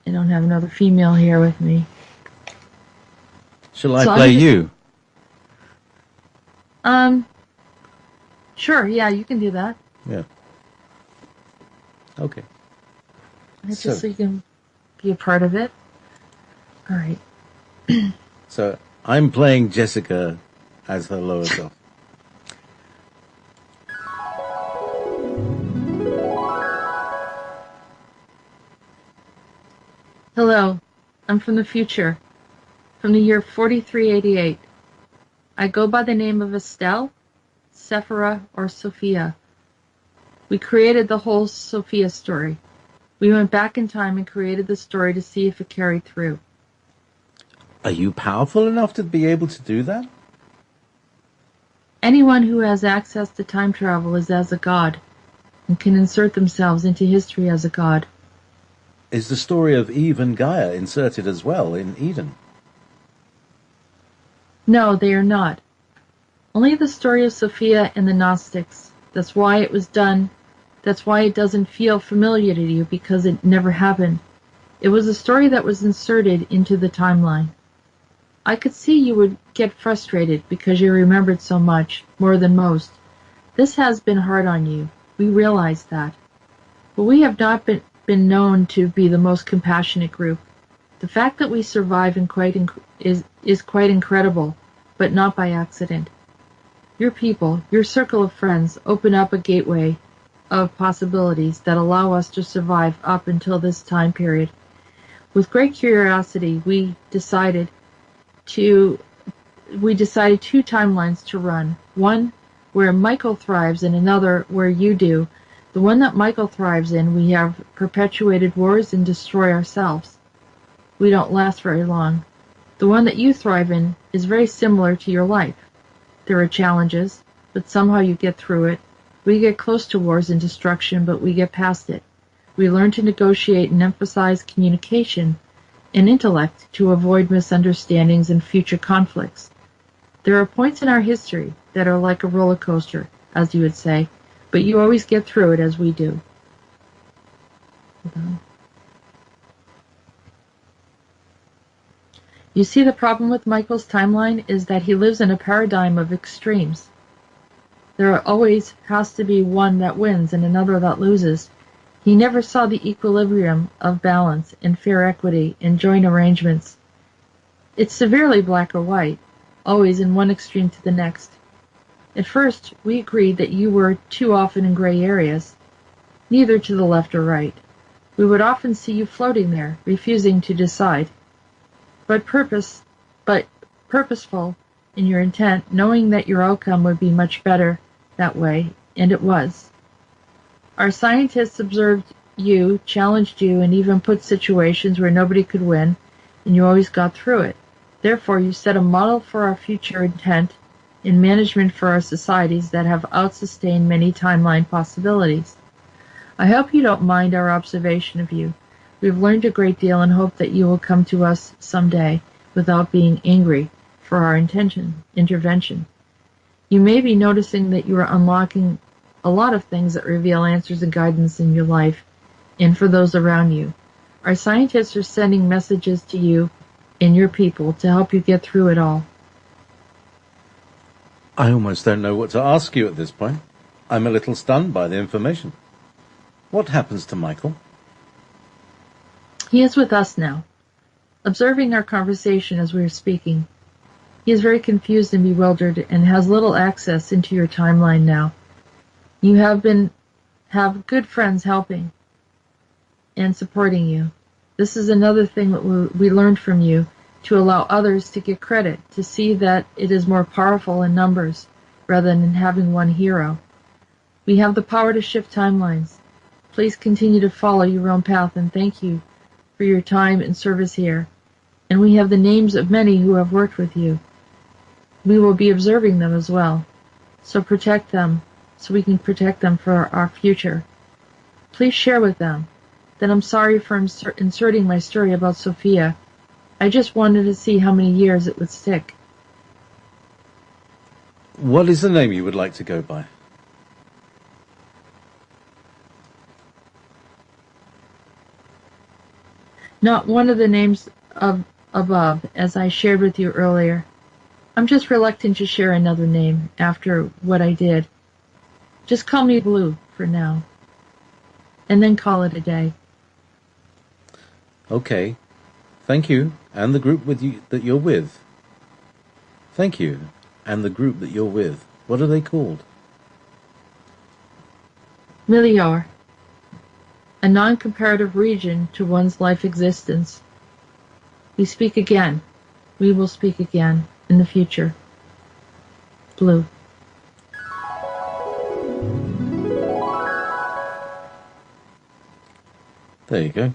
I don't have another female here with me. Shall I play you? Sure, yeah, you can do that. Yeah. Okay. Just so you can be a part of it. All right. So I'm playing Jessica as her lower self. Hello, I'm from the future, from the year 4388. I go by the name of Estelle, Sephira, or Sophia. We created the whole Sophia story. We went back in time and created the story to see if it carried through. Are you powerful enough to be able to do that? Anyone who has access to time travel is as a god and can insert themselves into history as a god. Is the story of Eve and Gaia inserted as well in Eden? No, they are not. Only the story of Sophia and the Gnostics. That's why it was done. That's why it doesn't feel familiar to you, because it never happened. It was a story that was inserted into the timeline. I could see you would get frustrated because you remembered so much, more than most. This has been hard on you. We realize that. But we have not been known to be the most compassionate group. The fact that we survive is quite incredible, but not by accident. Your people, your circle of friends, open up a gateway of possibilities that allow us to survive up until this time period. With great curiosity, we decided two timelines to run. One where Michael thrives and another where you do. The one that Michael thrives in, we have perpetuated wars and destroy ourselves. We don't last very long. The one that you thrive in is very similar to your life. There are challenges, but somehow you get through it. We get close to wars and destruction, but we get past it. We learn to negotiate and emphasize communication and intellect to avoid misunderstandings and future conflicts. There are points in our history that are like a roller coaster, as you would say, but you always get through it as we do. Hold on. You see, the problem with Michael's timeline is that he lives in a paradigm of extremes. There always has to be one that wins and another that loses. He never saw the equilibrium of balance and fair equity in joint arrangements. It's severely black or white, always in one extreme to the next. At first, we agreed that you were too often in gray areas, neither to the left or right. We would often see you floating there, refusing to decide. But purposeful in your intent, knowing that your outcome would be much better that way, and it was. Our scientists observed you, challenged you, and even put situations where nobody could win, and you always got through it. Therefore, you set a model for our future intent in management for our societies that have outsustained many timeline possibilities. I hope you don't mind our observation of you. We've learned a great deal and hope that you will come to us someday without being angry for our intervention. You may be noticing that you are unlocking a lot of things that reveal answers and guidance in your life and for those around you. Our scientists are sending messages to you and your people to help you get through it all. I almost don't know what to ask you at this point. I'm a little stunned by the information. What happens to Michael? He is with us now, observing our conversation as we are speaking. He is very confused and bewildered and has little access into your timeline now. You have good friends helping and supporting you. This is another thing that we learned from you, to allow others to get credit, to see that it is more powerful in numbers rather than in having one hero. We have the power to shift timelines. Please continue to follow your own path, and thank you for your time and service here. And we have the names of many who have worked with you. We will be observing them as well. So protect them, so we can protect them for our future. Please share with them that I'm sorry for inserting my story about Sophia. I just wanted to see how many years it would stick. What is the name you would like to go by? Not one of the names above, as I shared with you earlier. I'm just reluctant to share another name after what I did. Just call me Blue for now. And then call it a day. Okay. Thank you. And the group that you're with. Thank you. And the group that you're with. What are they called? Miliar. A non-comparative region to one's life existence. We speak again. We will speak again in the future. Blue. There you go.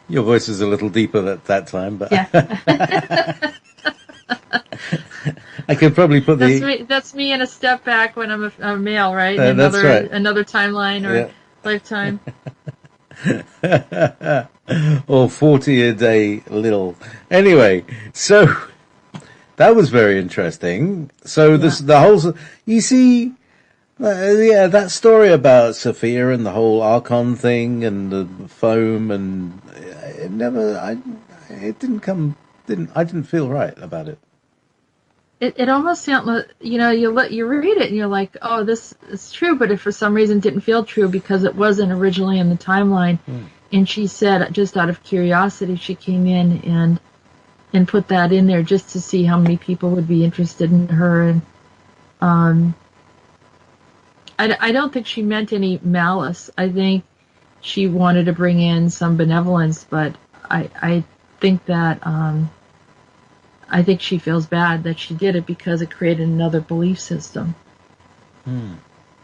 Your voice is a little deeper at that time, but yeah. I could probably put that's me in a step back when I'm a male, right? That's right. Another timeline or lifetime. Or 40 a day little. Anyway, so that was very interesting. So the whole, you see, that story about Sophia and the whole Archon thing and the foam, and I didn't feel right about it. It almost sounds like, you read it and you're like, oh, this is true, but if for some reason it didn't feel true because it wasn't originally in the timeline. And she said, just out of curiosity, she came in and put that in there just to see how many people would be interested in her. And I don't think she meant any malice. I think she wanted to bring in some benevolence, but I think that I think she feels bad that she did it because it created another belief system.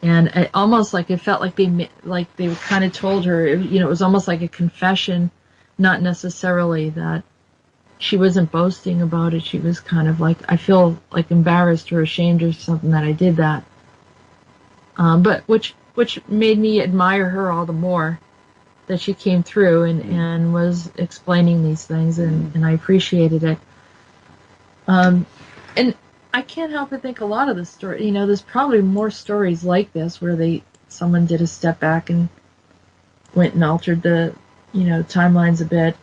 And it almost like it felt like they kind of told her, it was almost like a confession, not necessarily that she wasn't boasting about it. She was kind of like, I feel like embarrassed or ashamed or something that I did that. But which made me admire her all the more, that she came through and was explaining these things, and I appreciated it. And I can't help but think a lot of the story, there's probably more stories like this where someone did a step back and went and altered the, timelines a bit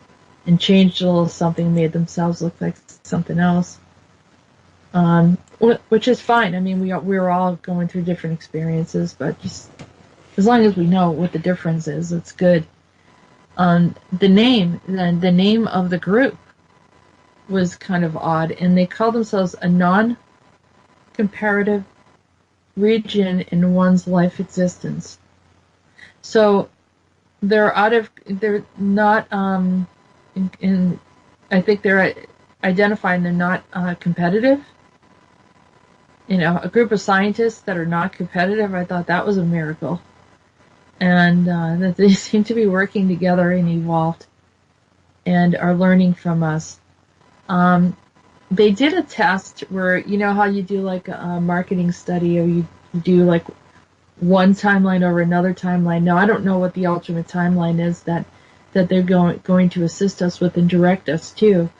and changed a little something, made themselves look like something else. Which is fine. I mean, we're all going through different experiences, but just as long as we know what the difference is, it's good. The name of the group was kind of odd, and they call themselves a non-comparative region in one's life existence. So they're not I think they're identifying they're not competitive. A group of scientists that are not competitive, I thought that was a miracle. And that they seem to be working together and evolved and are learning from us. They did a test where, how you do like a marketing study, or you do like one timeline over another timeline. Now, I don't know what the alternate timeline is that they're going to assist us with and direct us to.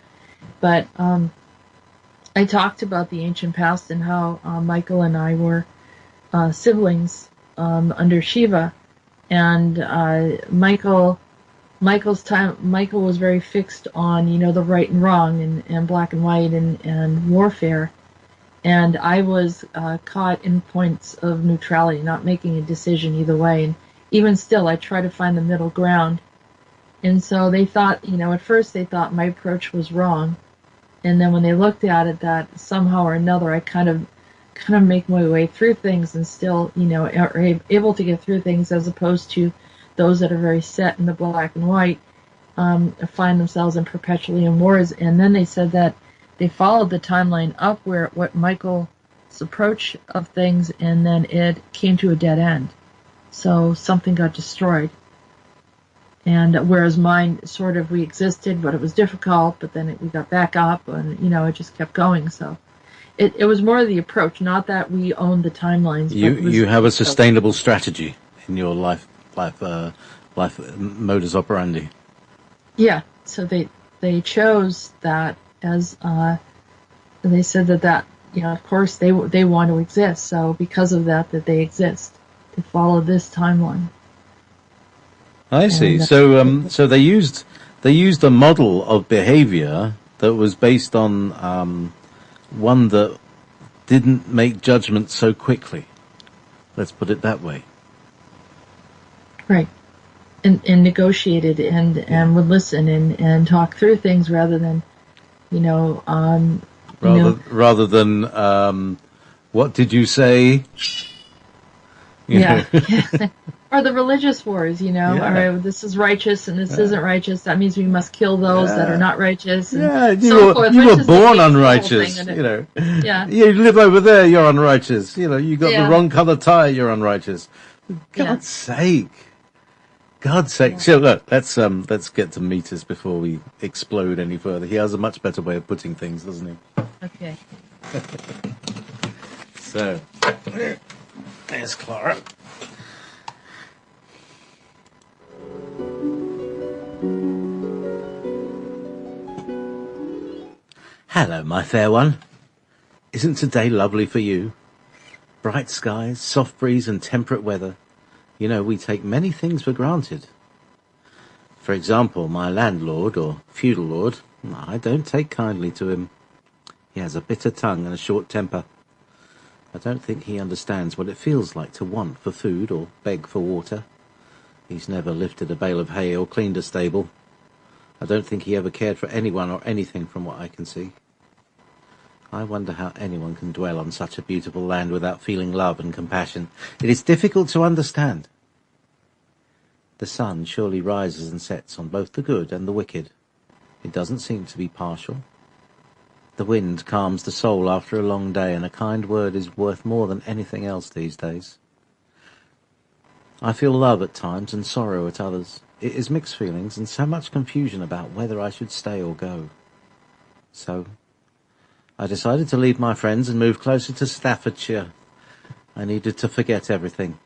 But I talked about the ancient past and how Michael and I were siblings under Shiva. And Michael was very fixed on, the right and wrong and black and white and warfare. And I was caught in points of neutrality, not making a decision either way. And even still, I try to find the middle ground. And so they thought, at first they thought my approach was wrong. And then when they looked at it, that somehow or another I kind of make my way through things and still, are able to get through things, as opposed to those that are very set in the black and white, find themselves in perpetually in wars. And then they said that they followed the timeline up what Michael's approach of things, and then it came to a dead end. So something got destroyed. And whereas mine sort of re-existed, but it was difficult, but then we got back up, and, it just kept going. So it was more the approach, not that we owned the timelines. You have a sustainable strategy in your life modus operandi. Yeah, so they chose that as they said that of course they want to exist. So because of that they exist to follow this timeline. I see. So they used a model of behavior that was based on one that didn't make judgments so quickly. Let's put it that way. Right. And negotiated and would listen and talk through things rather than, rather than what did you say? Yeah. Or the religious wars, Yeah. All right, this is righteous and this isn't righteous. That means we must kill those that are not righteous. And you were born unrighteous. Yeah. You live over there, you're unrighteous. You got the wrong color tie, you're unrighteous. God's sake. God's sake. Yeah. So look, let's get to Meetis before we explode any further. He has a much better way of putting things, doesn't he? Okay. So, there's Clara. Hello, my fair one. Isn't today lovely for you? Bright skies, soft breeze and temperate weather. We take many things for granted. For example, my landlord, or feudal lord, I don't take kindly to him. He has a bitter tongue and a short temper. I don't think he understands what it feels like to want for food or beg for water. He's never lifted a bale of hay or cleaned a stable. I don't think he ever cared for anyone or anything from what I can see. I wonder how anyone can dwell on such a beautiful land without feeling love and compassion. It is difficult to understand. The sun surely rises and sets on both the good and the wicked. It doesn't seem to be partial. The wind calms the soul after a long day, and a kind word is worth more than anything else these days. I feel love at times and sorrow at others. It is mixed feelings and so much confusion about whether I should stay or go. So I decided to leave my friends and move closer to Staffordshire. I needed to forget everything.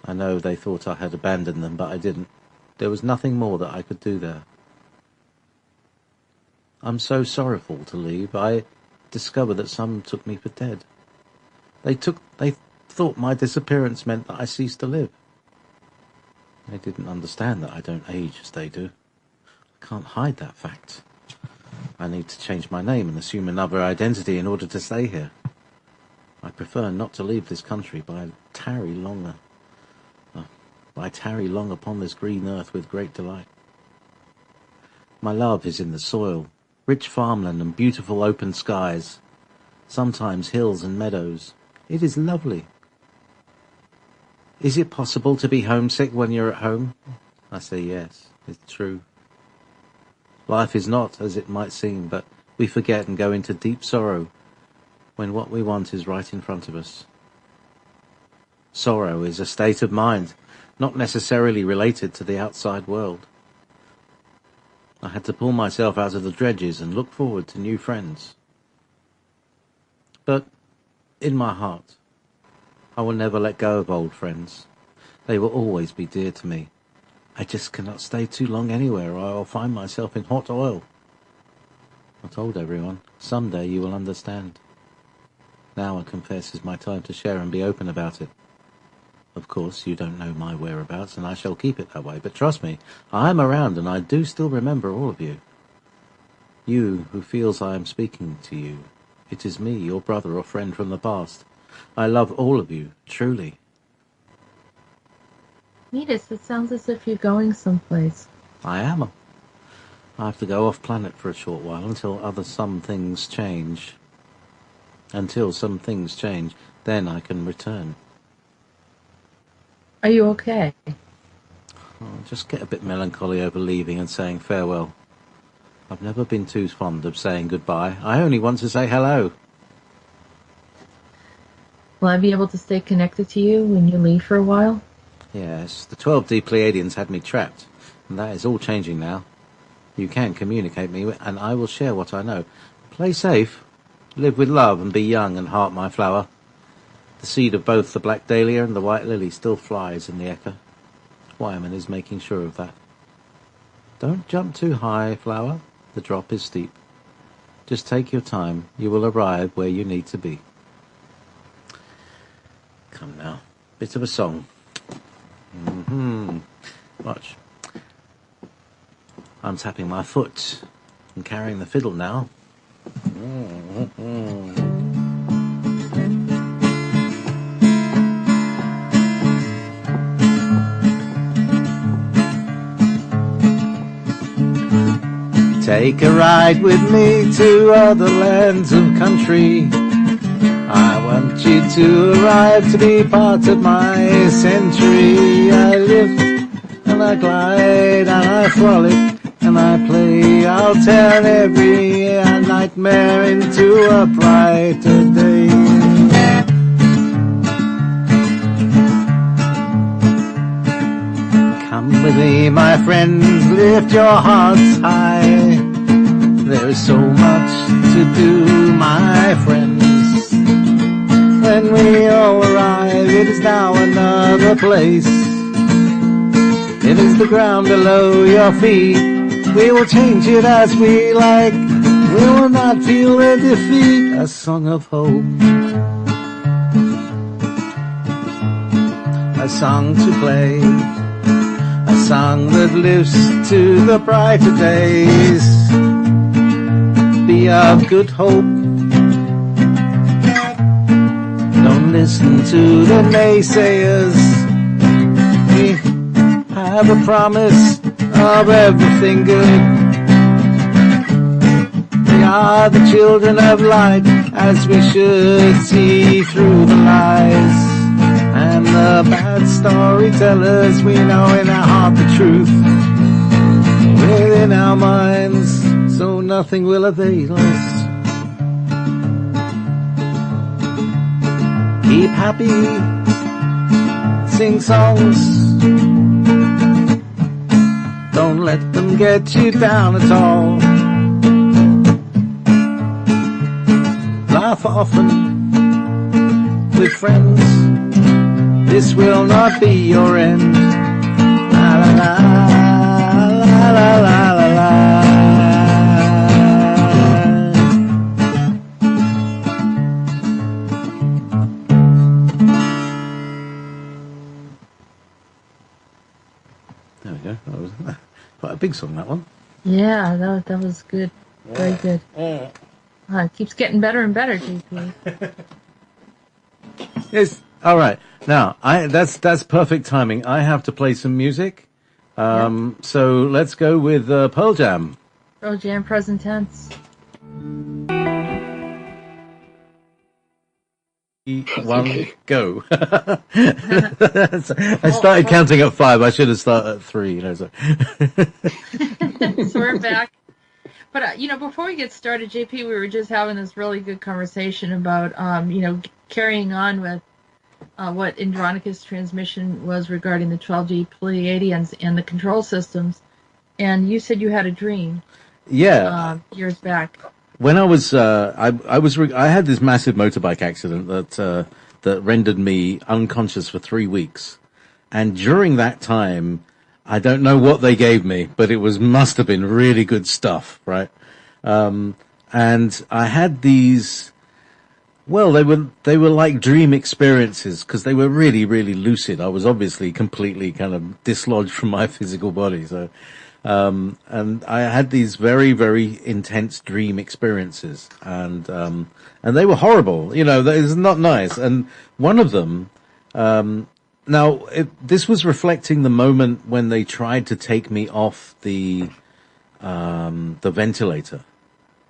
I know they thought I had abandoned them, but I didn't. There was nothing more that I could do there. I'm so sorrowful to leave. I discovered that some took me for dead. They thought my disappearance meant that I ceased to live. They didn't understand that I don't age as they do. I can't hide that fact. I need to change my name and assume another identity in order to stay here. I prefer not to leave this country, but I tarry long upon this green earth with great delight. My love is in the soil, rich farmland and beautiful open skies, sometimes hills and meadows. It is lovely. Is it possible to be homesick when you're at home? I say yes, it's true. Life is not as it might seem, but we forget and go into deep sorrow when what we want is right in front of us. Sorrow is a state of mind, not necessarily related to the outside world. I had to pull myself out of the dredges and look forward to new friends. But in my heart, I will never let go of old friends. They will always be dear to me. I just cannot stay too long anywhere, or I will find myself in hot oil. I told everyone, someday you will understand. Now I confess it's my time to share and be open about it. Of course, you don't know my whereabouts, and I shall keep it that way, but trust me, I am around and I do still remember all of you. You who feels I am speaking to you. It is me, your brother or friend from the past. I love all of you, truly. Meetis, it sounds as if you're going someplace. I am. I have to go off planet for a short while until some things change. Until some things change, then I can return. Are you okay? I'll just get a bit melancholy over leaving and saying farewell. I've never been too fond of saying goodbye. I only want to say hello. Will I be able to stay connected to you when you leave for a while? Yes, the 12D Pleiadians had me trapped, and that is all changing now. You can communicate me, and I will share what I know. Play safe, live with love, and be young and heart my flower. The seed of both the black dahlia and the white lily still flies in the echo. Wyman is making sure of that. Don't jump too high, flower. The drop is steep. Just take your time. You will arrive where you need to be. Come now. Bit of a song. Watch. I'm tapping my foot and carrying the fiddle now. Take a ride with me to other lands of country. I want you to arrive to be part of my century. I lift and I glide and I frolic and I play. I'll turn every nightmare into a brighter day. Come with me, my friends, lift your hearts high. There is so much to do, my friends. When we all arrive, it is now another place. It is the ground below your feet. We will change it as we like. We will not feel a defeat. A song of hope, a song to play, a song that lives to the brighter days. Be of good hope. Don't listen to the naysayers. We have a promise of everything good. We are the children of light, as we should see through the lies. And the bad storytellers, we know in our heart the truth within our minds, so nothing will avail us. Keep happy, sing songs, don't let them get you down at all. Laugh often with friends, this will not be your end. La la la, la la la la la. There we go. That was quite a big song, that one. Yeah, that was good. Very good. It keeps getting better and better, JP. Yes. All right. Now, that's perfect timing. I have to play some music. So let's go with Pearl Jam. Pearl Jam, present tense. One, go. I started counting at 5. I should have started at 3. So. So we're back. But, before we get started, JP, we were just having this really good conversation about, carrying on with what Andronicus transmission was regarding the 12G Pleiadians and the control systems. And you said you had a dream. Yeah. Years back. When I was, I had this massive motorbike accident that rendered me unconscious for 3 weeks. And during that time, I don't know what they gave me, but it must have been really good stuff, right? And I had these, well, they were like dream experiences because they were really, really lucid. I was obviously completely kind of dislodged from my physical body. So, and I had these very, very intense dream experiences and they were horrible. It's not nice. And one of them, now, this was reflecting the moment when they tried to take me off the ventilator,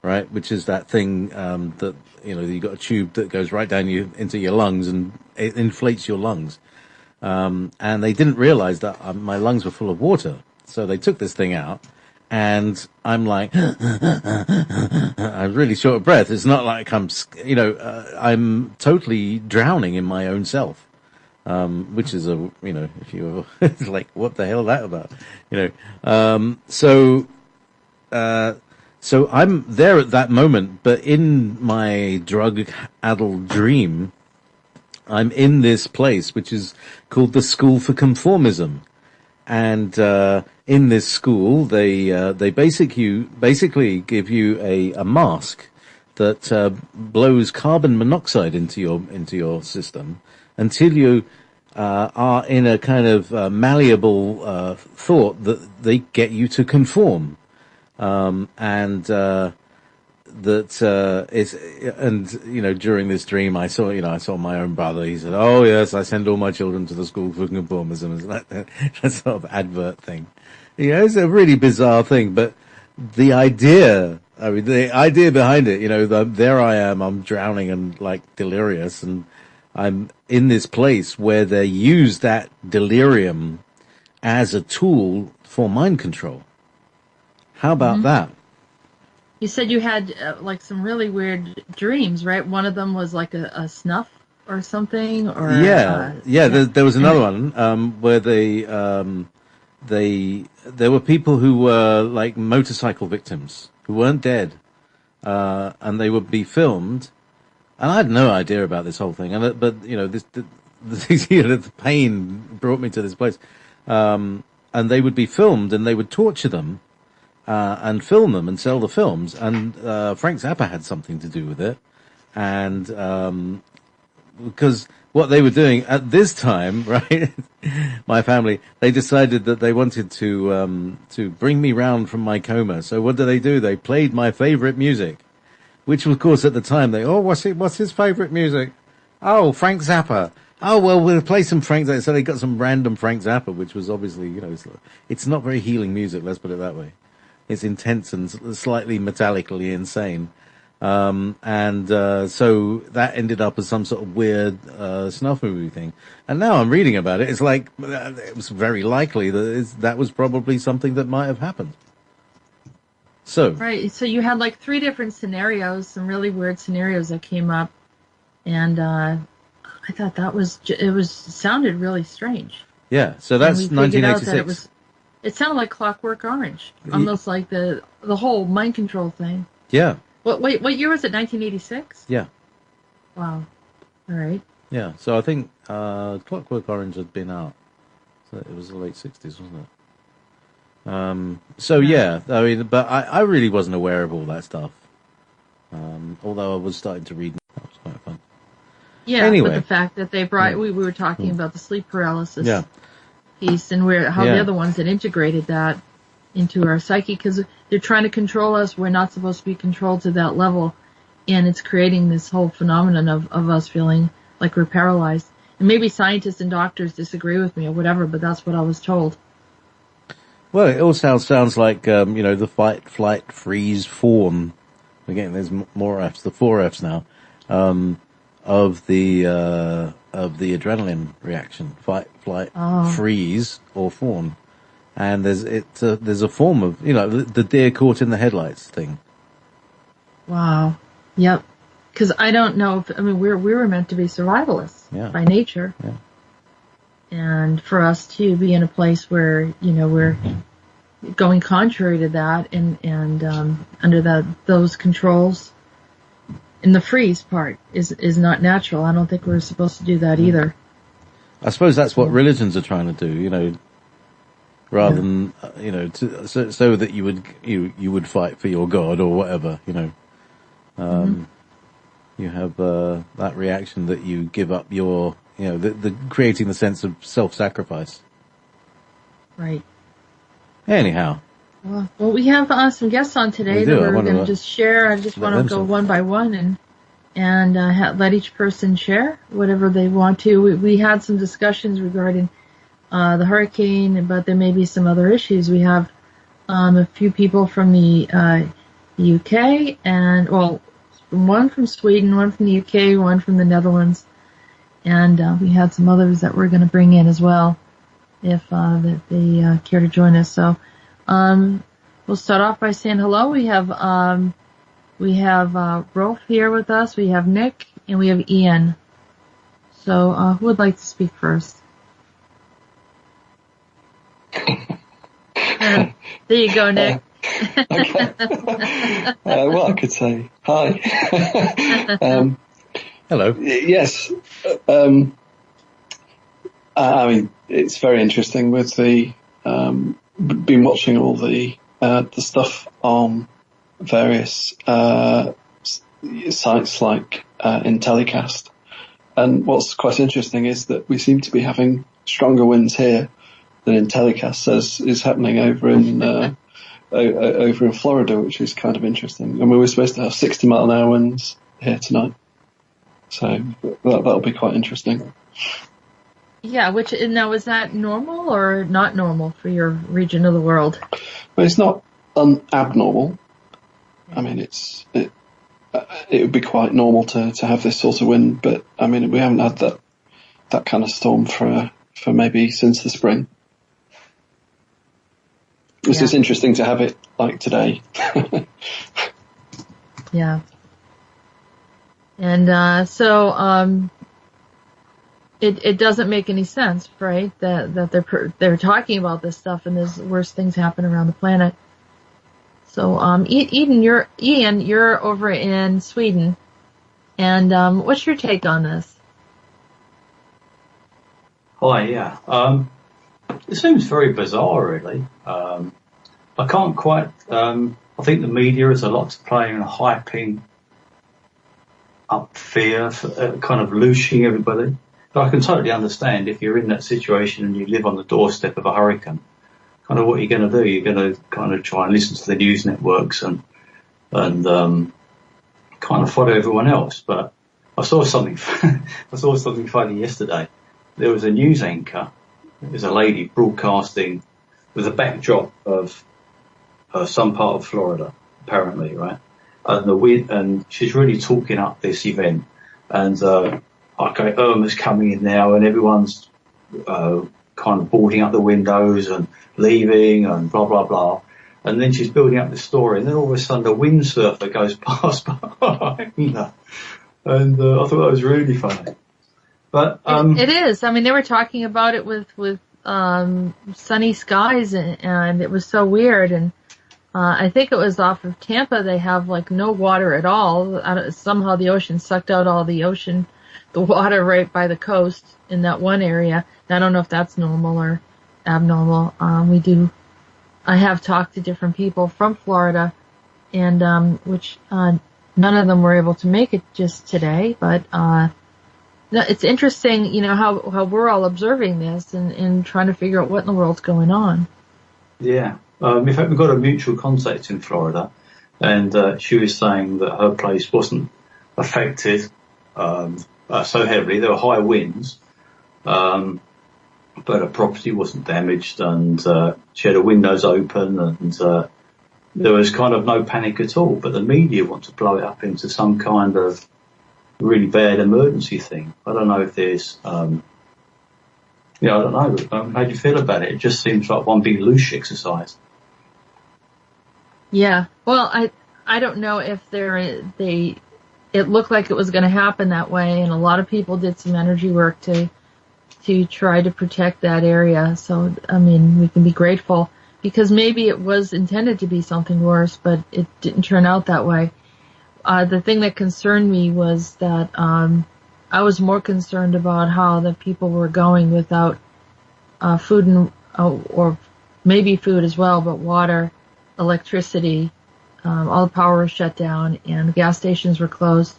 right? Which is that thing that you got a tube that goes right down into your lungs and it inflates your lungs. And they didn't realize that my lungs were full of water, so they took this thing out, and I'm like, I'm really short of breath. It's not like I'm totally drowning in my own self. Which is if you it's like, what the hell is that about? So I'm there at that moment, but in my drug-addled dream, I'm in this place, which is called the School for Conformism. And, in this school, they basically give you a mask that, blows carbon monoxide into your system until you are in a kind of malleable thought that they get you to conform, during this dream I saw my own brother. He said, "Oh yes, I send all my children to the School for Conformism." It's like that sort of advert thing. It's a really bizarre thing, but the idea, I mean, the idea behind it, there I am, I'm drowning and like delirious, and I'm in this place where they use that delirium as a tool for mind control. How about that? You said you had like some really weird dreams, right? One of them was like a snuff or something, or Yeah. There was another one where there were people who were like motorcycle victims who weren't dead, and they would be filmed. And I had no idea about this whole thing, but the pain brought me to this place, and they would be filmed, and they would torture them, and film them and sell the films. And Frank Zappa had something to do with it, and because what they were doing at this time, right? My family, they decided that they wanted to bring me round from my coma. So what do? They played my favorite music, which of course at the time what's his favorite music? Oh, Frank Zappa. Oh, well, we'll play some Frank Zappa. So they got some random Frank Zappa, which was obviously, it's not very healing music. Let's put it that way. It's intense and slightly metallically insane. So that ended up as some sort of weird snuff movie thing. And now I'm reading about it. It's like it was very likely that was probably something that might have happened. So right. So you had like 3 different scenarios, some really weird scenarios that came up, and I thought it sounded really strange. Yeah. So that's 1986. It sounded like Clockwork Orange, almost like the whole mind control thing. Yeah. What year was it? 1986? Yeah. Wow. All right. Yeah. So I think Clockwork Orange had been out. So it was the late 60s, wasn't it? Yeah. I mean, but I really wasn't aware of all that stuff. Although I was starting to read. That was quite fun. Yeah. Anyway. But the fact that they brought, we were talking about the sleep paralysis piece, and how the other ones had integrated that into our psyche, because they're trying to control us. We're not supposed to be controlled to that level, and it's creating this whole phenomenon of us feeling like we're paralyzed. And maybe scientists and doctors disagree with me or whatever, but that's what I was told. Well, it all sounds like the fight, flight, freeze, fawn. Again, there's more F's, the 4 F's now, of the adrenaline reaction: fight, flight, freeze, or fawn. And there's a form of, the deer caught in the headlights thing. Wow. Yep. Because I don't know we were meant to be survivalists by nature. Yeah. And for us to be in a place where, we're going contrary to that and under those controls, and the freeze part is not natural. I don't think we're supposed to do that either. I suppose that's what religions are trying to do, rather than so that you would fight for your God or whatever, you have that reaction that you give up your the creating the sense of self-sacrifice. Right. Anyhow. Well, we have some guests on today that we're going to just share. I just want to go one by one and let each person share whatever they want to. We had some discussions regarding the hurricane, but there may be some other issues. We have a few people from the UK, and one from Sweden, one from the UK, one from the Netherlands, and we had some others that we're going to bring in as well if they care to join us. So we'll start off by saying hello. We have Rolf here with us. We have Nick, and we have Ian. So who would like to speak first? There you go, Nick. Okay. Well, I could say hi. Hello. Yes. I mean, it's very interesting with the been watching all the stuff on various sites like Intellicast, and what's quite interesting is that we seem to be having stronger winds here than Intellicast says is happening over in Florida, which is kind of interesting. And we were supposed to have 60-mile-an-hour winds here tonight, so that'll be quite interesting. Yeah, now is that normal or not normal for your region of the world? But it's not abnormal. I mean, it would be quite normal to have this sort of wind, but I mean, we haven't had that kind of storm for maybe since the spring. It's just interesting to have it like today. Yeah. And so it doesn't make any sense, right? That they're talking about this stuff and there's worse things happen around the planet. So Ian, you're over in Sweden, and what's your take on this? Hi, yeah. It seems very bizarre, really. I can't quite. I think the media has a lot to play in hyping up fear, kind of looshing everybody. But I can totally understand if you're in that situation and you live on the doorstep of a hurricane, kind of what you're going to do. You're going to kind of try and listen to the news networks and kind of follow everyone else. But I saw something funny yesterday. There was a news anchor. There's a lady broadcasting with a backdrop of some part of Florida, apparently, right? And she's really talking up this event. And okay, Irma's coming in now, and everyone's kind of boarding up the windows and leaving and blah blah blah. And then she's building up the story, and then all of a sudden a windsurfer goes past behind her. And I thought that was really funny. But it is. I mean, they were talking about it with sunny skies, and it was so weird. And I think it was off of Tampa. They have like no water at all. Somehow the ocean sucked out all the water right by the coast in that one area. And I don't know if that's normal or abnormal. I have talked to different people from Florida, and which none of them were able to make it just today, but no, it's interesting, you know, how we're all observing this and trying to figure out what in the world's going on. Yeah. In fact, we've got a mutual contact in Florida, and she was saying that her place wasn't affected so heavily. There were high winds, but her property wasn't damaged, and she had her windows open, and there was kind of no panic at all. But the media want to blow it up into some kind of really bad emergency thing. I don't know if there's, I don't know. How do you feel about it? It just seems like one big loosh exercise. Yeah. Well, I don't know if it looked like it was going to happen that way, and a lot of people did some energy work to try to protect that area. So, I mean, we can be grateful because maybe it was intended to be something worse, but it didn't turn out that way. The thing that concerned me was that I was more concerned about how the people were going without food or maybe food as well, but water, electricity, all the power was shut down and the gas stations were closed.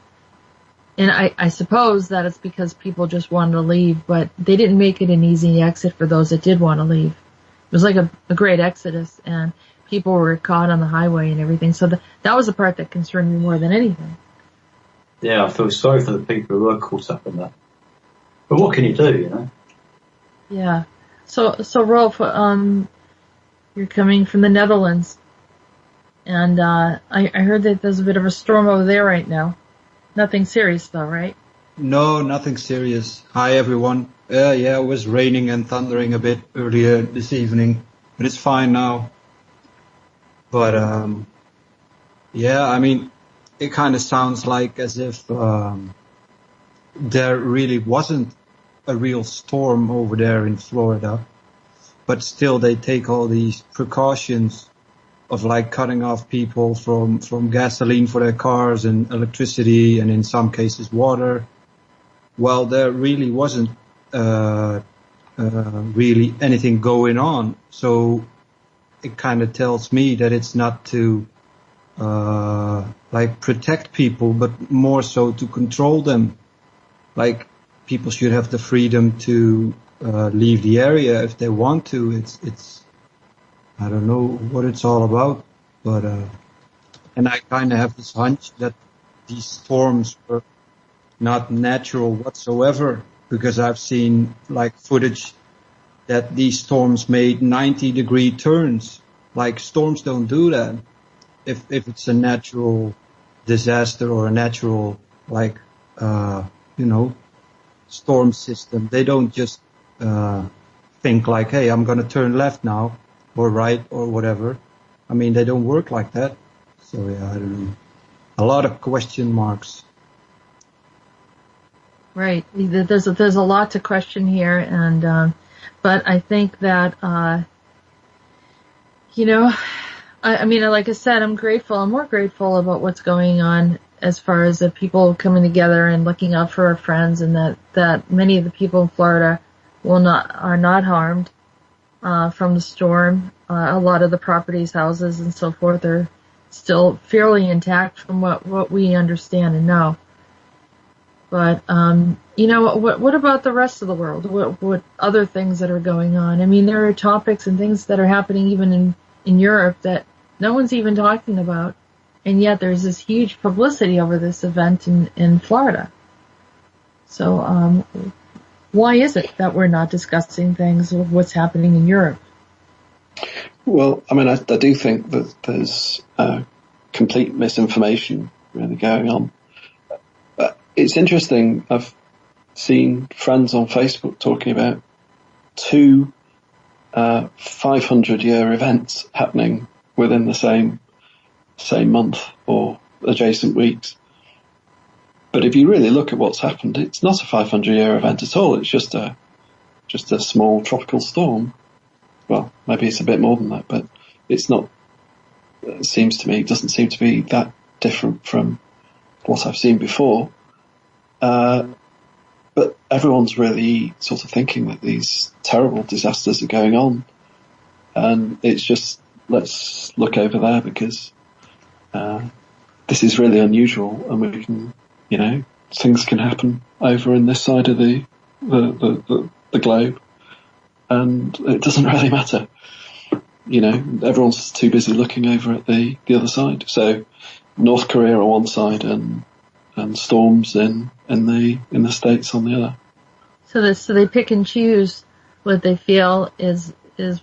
And I suppose that it's because people just wanted to leave, but they didn't make it an easy exit for those that did want to leave. It was like a great exodus, and people were caught on the highway and everything. So that was the part that concerned me more than anything. Yeah, I feel sorry for the people who were caught up in that. But what can you do, you know? Yeah. So Rolf, you're coming from the Netherlands, and I heard that there's a bit of a storm over there right now. Nothing serious though, right? No, nothing serious. Hi everyone. Yeah, it was raining and thundering a bit earlier this evening, but it's fine now. But yeah, I mean, it kind of sounds like as if there really wasn't a real storm over there in Florida, but still they take all these precautions of like cutting off people from gasoline for their cars and electricity and in some cases water. Well, there really wasn't really anything going on. So it kind of tells me that it's not to like protect people, but more so to control them. Like people should have the freedom to leave the area if they want to. It's I don't know what it's all about, but and I kind of have this hunch that these storms were not natural whatsoever, because I've seen like footage that these storms made 90-degree turns Like storms don't do that. If it's a natural disaster or a natural, like, storm system, they don't just think like, hey, I'm going to turn left now or right or whatever. I mean, they don't work like that. So yeah, I don't know. A lot of question marks. Right. There's a lot to question here, and but I think that I mean, like I said, I'm grateful. I'm more grateful about what's going on as far as the people coming together and looking out for our friends, and that many of the people in Florida are not harmed from the storm. A lot of the properties, houses, and so forth are still fairly intact from what we understand and know. But what about the rest of the world? What other things that are going on? I mean, there are topics and things that are happening even in Europe that no one's even talking about, and yet there's this huge publicity over this event in Florida. So why is it that we're not discussing things of what's happening in Europe? Well, I mean, I do think that there's complete misinformation really going on. It's interesting. I've seen friends on Facebook talking about two 500-year events happening within the same month or adjacent weeks. But if you really look at what's happened, it's not a 500-year event at all. It's just a small tropical storm. Well, maybe it's a bit more than that, but it's not. It doesn't seem to be that different from what I've seen before. But everyone's really sort of thinking that these terrible disasters are going on, and it's just, let's look over there because this is really unusual, and we can, things can happen over in this side of the globe, and it doesn't really matter. Everyone's too busy looking over at the other side. So North Korea on one side and storms in the States on the other. So they pick and choose what they feel is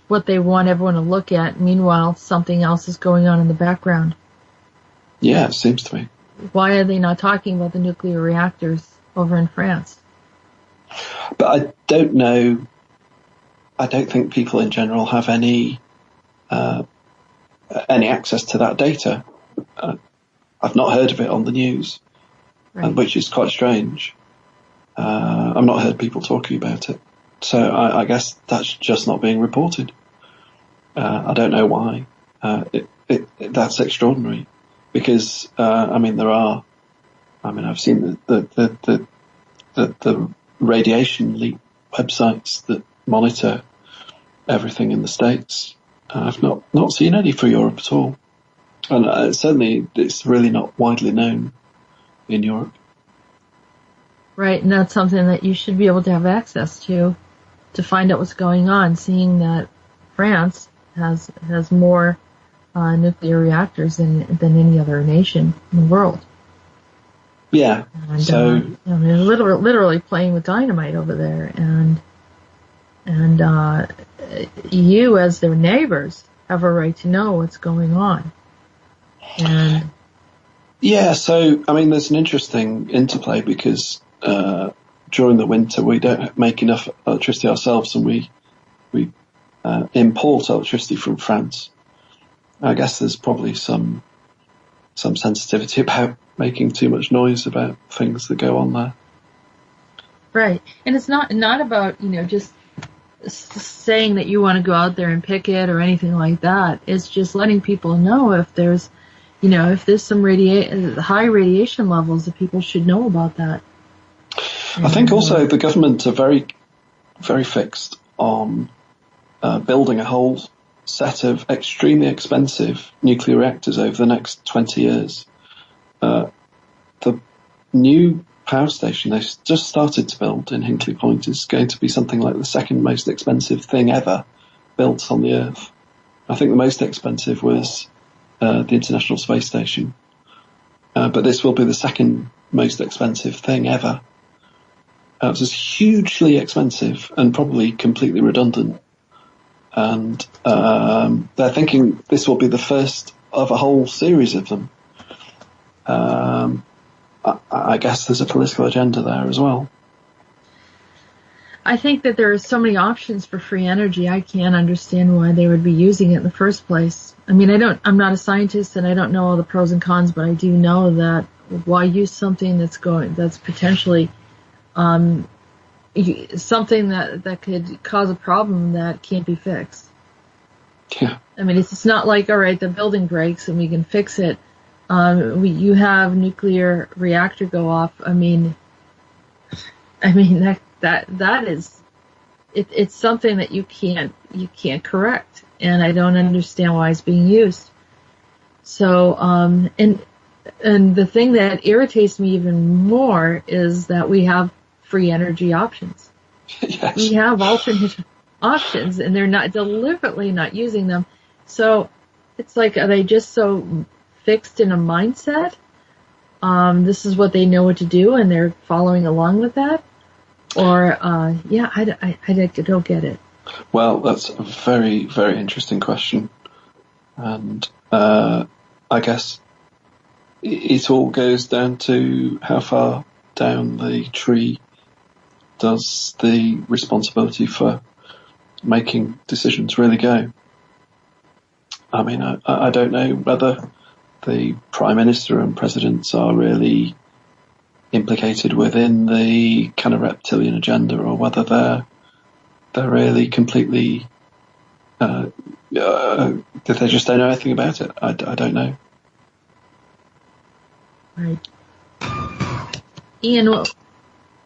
what they want everyone to look at. Meanwhile, something else is going on in the background. Yeah, it seems to me. Why are they not talking about the nuclear reactors over in France? But I don't know. I don't think people in general have any access to that data. I've not heard of it on the news. Right. Which is quite strange. I've not heard people talking about it. So I guess that's just not being reported. I don't know why. That's extraordinary. Because, I've seen the radiation leak websites that monitor everything in the States. I've not seen any for Europe at all. And certainly it's really not widely known in Europe. Right, and that's something that you should be able to have access to find out what's going on, seeing that France has more nuclear reactors than any other nation in the world. Yeah. And, so literally playing with dynamite over there, and you as their neighbors have a right to know what's going on. And yeah, so there's an interesting interplay because during the winter we don't make enough electricity ourselves, and we import electricity from France. I guess there's probably some sensitivity about making too much noise about things that go on there. Right, and it's not about just saying that you want to go out there and picket or anything like that. It's just letting people know if there's some high radiation levels, that people should know about that. I think also the government are very, very fixed on building a whole set of extremely expensive nuclear reactors over the next 20 years. The new power station they just started to build in Hinkley Point is going to be something like the second most expensive thing ever built on the Earth. I think the most expensive was the International Space Station. But this will be the second most expensive thing ever. It was hugely expensive and probably completely redundant. and they're thinking this will be the first of a whole series of them. I guess there's a political agenda there as well. I think that there are so many options for free energy. I can't understand why they would be using it in the first place. I mean, I'm not a scientist and I don't know all the pros and cons, but I do know that why use something that's potentially, something that could cause a problem that can't be fixed. Yeah. I mean, it's not like, all right, the building breaks and we can fix it. You have nuclear reactor go off. I mean, that is, it's something that you can't correct, and I don't understand why it's being used. So, and the thing that irritates me even more is that we have free energy options. Yes. We have alternate options, and they're not deliberately not using them. So it's like, are they just so fixed in a mindset? This is what they know what to do, and they're following along with that. Or, I don't get it. Well, that's a very, very interesting question. And I guess it all goes down to how far down the tree does the responsibility for making decisions really go. I mean, I don't know whether the Prime Minister and Presidents are really implicated within the kind of reptilian agenda, or whether they're really completely that they just don't know anything about it. I don't know. Right. Ian,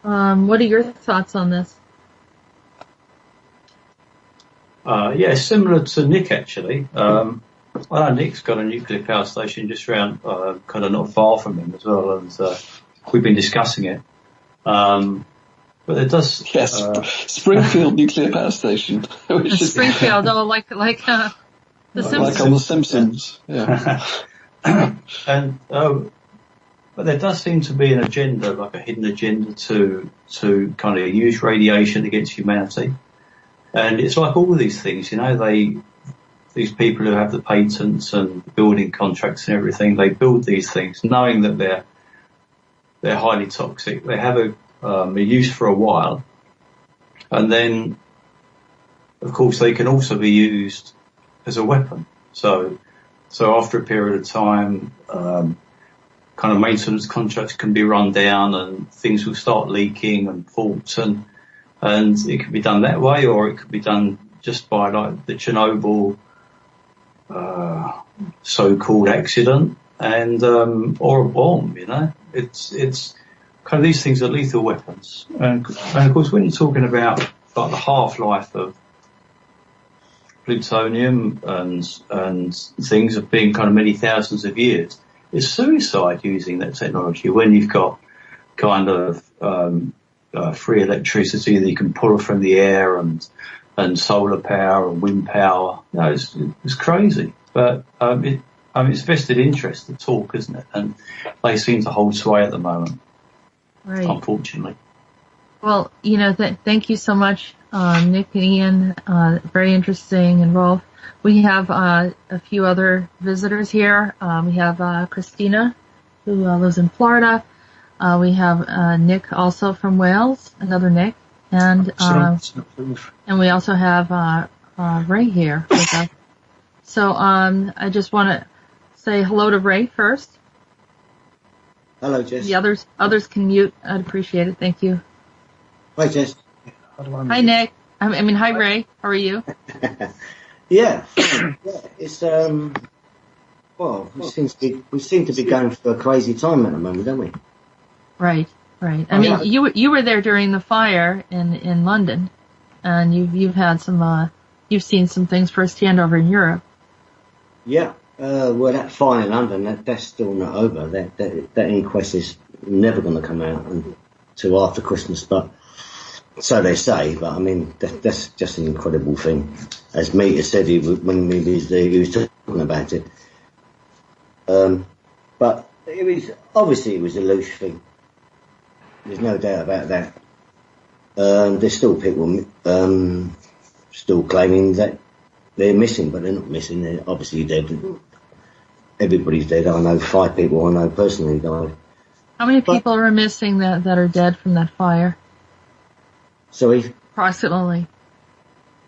what are your thoughts on this? Yeah, similar to Nick actually. I know Nick's got a nuclear power station just around, kind of not far from him as well, and we've been discussing it. But it does. Yes, Springfield nuclear power station. Which is Springfield, like the Simpsons. Like on the Simpsons. Yeah. And but there does seem to be an agenda, like a hidden agenda, to kind of use radiation against humanity. And it's like all of these things, you know, these people who have the patents and building contracts and everything, they build these things knowing that they're highly toxic. They have a use for a while, and then, of course, they can also be used as a weapon. So after a period of time, kind of maintenance contracts can be run down, and things will start leaking and faults, and it can be done that way, or it could be done just by like the Chernobyl so-called accident, and or a bomb. You know, it's kind of these things are lethal weapons, and of course when you're talking about like the half-life of plutonium and things of being kind of many thousands of years, it's suicide using that technology when you've got kind of free electricity that you can pull from the air, and solar power and wind power. You know, it's crazy, but it's vested interest to talk, isn't it? And they seem to hold sway at the moment, Right. unfortunately. Well, you know, thank you so much, Nick and Ian. Very interesting. And Rolf, we have a few other visitors here. We have Christina, who lives in Florida. We have Nick, also from Wales, another Nick, and we also have Ray here with us. So I just want to say hello to Ray first. Hello, Jess. The others can mute. I'd appreciate it. Thank you. Hi, Jess. Hi, Nick. Hi, Ray. How are you? Yeah, it's well, we seem to be going for a crazy time at the moment, don't we? Right. I mean, you were there during the fire in London, and you've had some you've seen some things firsthand over in Europe. Yeah. Well, that fire in London, that's still not over. That inquest is never going to come out until after Christmas, but so they say. But I mean, that's just an incredible thing. As Meetis said, when he was talking about it. But it was a loose thing. There's no doubt about that. There's still people still claiming that they're missing, but they're not missing. They're obviously dead. Everybody's dead. I know 5 people I know personally died. How many people are missing that are dead from that fire? Sorry? Approximately.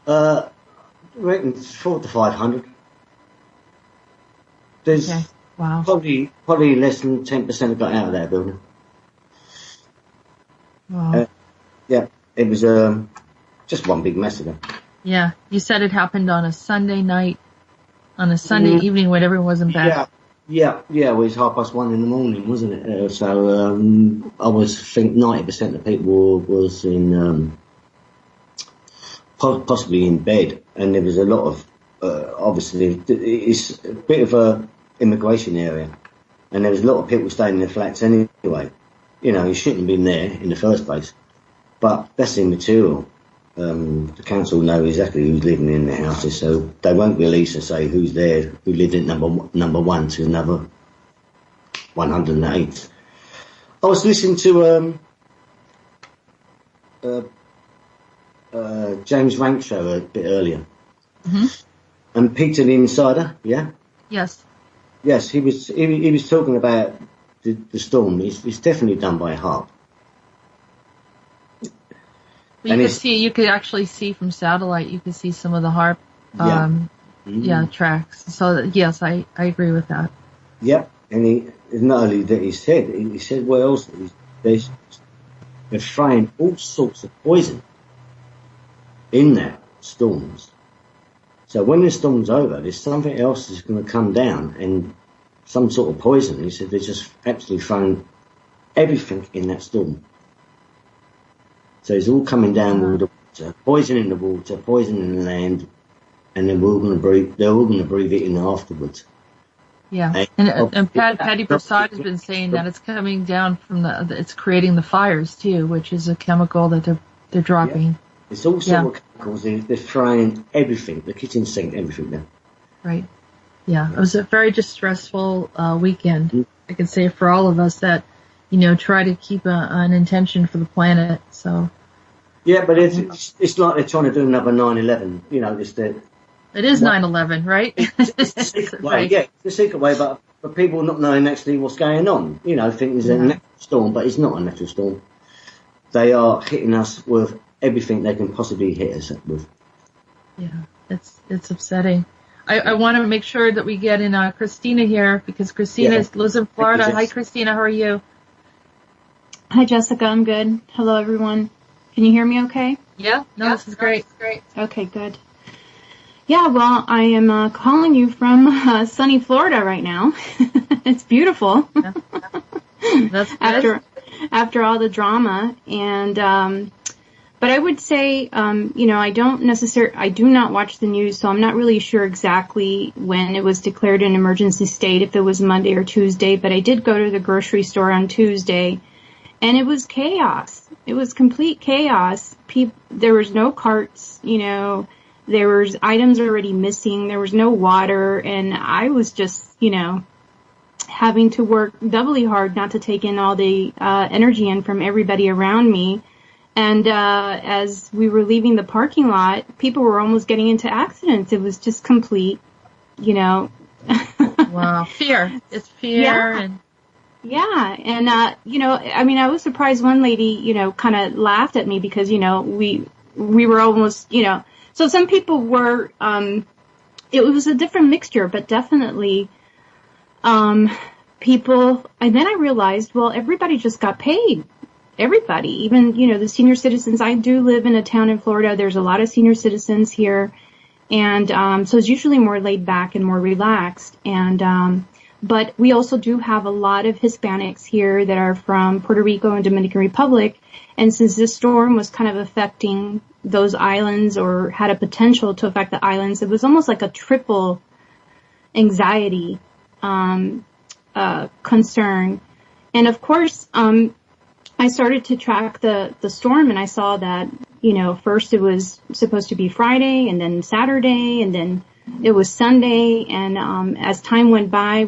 I reckon 400 to 500. There's Wow. probably less than 10% have got out of that building. Wow. Yeah, it was just one big massacre. Yeah, you said it happened on a Sunday night, on a Sunday evening when everyone was in bed. Yeah, it was 1:30 in the morning, wasn't it? So I think 90% of people was in possibly in bed, and there was a lot of obviously it's a bit of a immigration area, and there was a lot of people staying in the flats anyway. You know, you shouldn't have been there in the first place, but that's immaterial. The council know exactly who's living in the houses, so they won't release and say who's there, who lived in number 1 to number 108. I was listening to James Rank show a bit earlier, and Peter the Insider, Yes, he was talking about the storm. It's definitely done by HARP. well, you could actually see from satellite. You could see some of the HARP, tracks. So yes, I agree with that. Yep, and he not only that he said what else? They're throwing all sorts of poison in their storms. So when the storm's over, there's something else that's going to come down, and some sort of poison. He said they're just absolutely throwing everything in that storm. So it's all coming down with the water, poison in the water, poison in the land, and then they're all going to breathe it in afterwards. Yeah, and Patty Prasad has been saying that it's coming down from it's creating the fires too, which is a chemical that they're dropping. Yeah. It's all sort of chemicals. They're throwing everything, the kitchen sink, everything down. Right. Yeah, it was a very distressful weekend. I can say for all of us that, try to keep an intention for the planet. So. Yeah, but it's like they're trying to do another 9/11. It is 9/11, right? It's the secret way. Yeah, it's the secret way, but for people not knowing actually what's going on, thinking it's a natural storm, but it's not a natural storm. They are hitting us with everything they can possibly hit us with. Yeah, it's upsetting. I want to make sure that we get in Christina here, because Christina lives in Florida. Hi, Christina. How are you? Hi, Jessica. I'm good. Hello, everyone. Can you hear me okay? Yeah. No, this is great. Okay, good. Yeah, well, I am calling you from sunny Florida right now. It's beautiful. Yeah. That's good. After all the drama, and but I would say, I do not watch the news, so I'm not really sure exactly when it was declared an emergency state, if it was Monday or Tuesday, but I did go to the grocery store on Tuesday, and it was chaos. It was complete chaos. There was no carts, there was items already missing, there was no water, and I was just, having to work doubly hard not to take in all the energy in from everybody around me. And as we were leaving the parking lot, people were almost getting into accidents. It was just complete, Wow. Fear. It's fear. Yeah. And, I was surprised one lady, kind of laughed at me because, we were almost, so some people were, it was a different mixture, but definitely, people, and then I realized, well, everybody just got paid. Everybody, even, the senior citizens. I do live in a town in Florida. There's a lot of senior citizens here. And, so it's usually more laid back and more relaxed. And, but we also do have a lot of Hispanics here that are from Puerto Rico and Dominican Republic. And since this storm was kind of affecting those islands, or had a potential to affect the islands, it was almost like a triple anxiety, concern. And of course, I started to track the storm, and I saw that, first it was supposed to be Friday, and then Saturday, and then it was Sunday. And as time went by,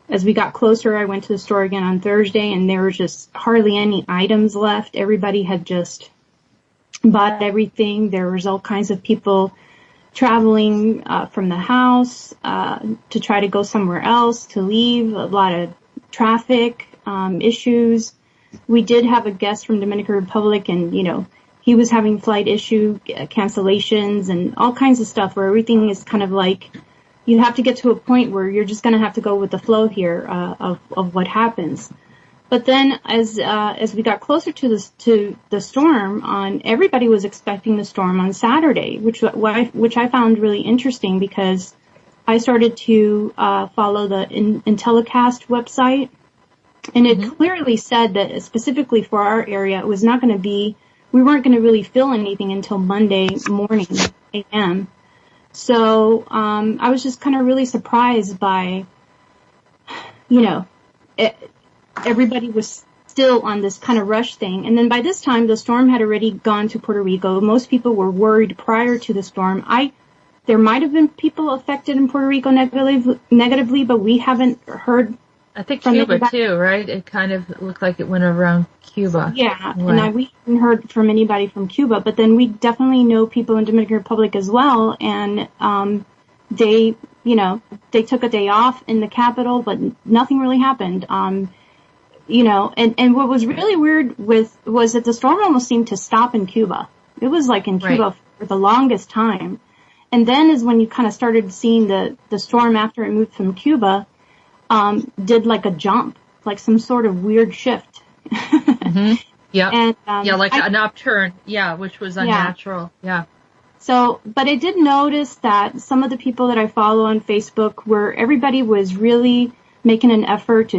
as we got closer, I went to the store again on Thursday, and there were just hardly any items left. Everybody had just bought everything. There was all kinds of people traveling from the house to try to go somewhere else, to leave, a lot of traffic issues. We did have a guest from Dominican Republic, and, you know, he was having flight issue cancellations and all kinds of stuff where everything is kind of like, you have to get to a point where you're just going to have to go with the flow here of what happens. But then as we got closer to the storm, everybody was expecting the storm on Saturday, which I found really interesting, because I started to follow the Intellicast website, and it clearly said that specifically for our area, it was not going to be, we weren't going to really feel anything until Monday morning, a.m. So I was just kind of really surprised by, you know, everybody was still on this kind of rush thing. And then by this time, the storm had already gone to Puerto Rico. Most people were worried prior to the storm. There might have been people affected in Puerto Rico negatively, but we haven't heard. I think Cuba too, right? It kind of looked like it went around Cuba. Yeah, right. And we haven't heard from anybody from Cuba, but then we definitely know people in Dominican Republic as well, and they took a day off in the capital, but nothing really happened. You know, and what was really weird was that the storm almost seemed to stop in Cuba. It was like in Cuba for the longest time. And then is when you kind of started seeing the storm after it moved from Cuba, did like a jump, like some sort of weird shift. Yeah. And, like an upturn. Yeah, which was unnatural. Yeah. So, but I did notice that some of the people that I follow on Facebook, where everybody was really making an effort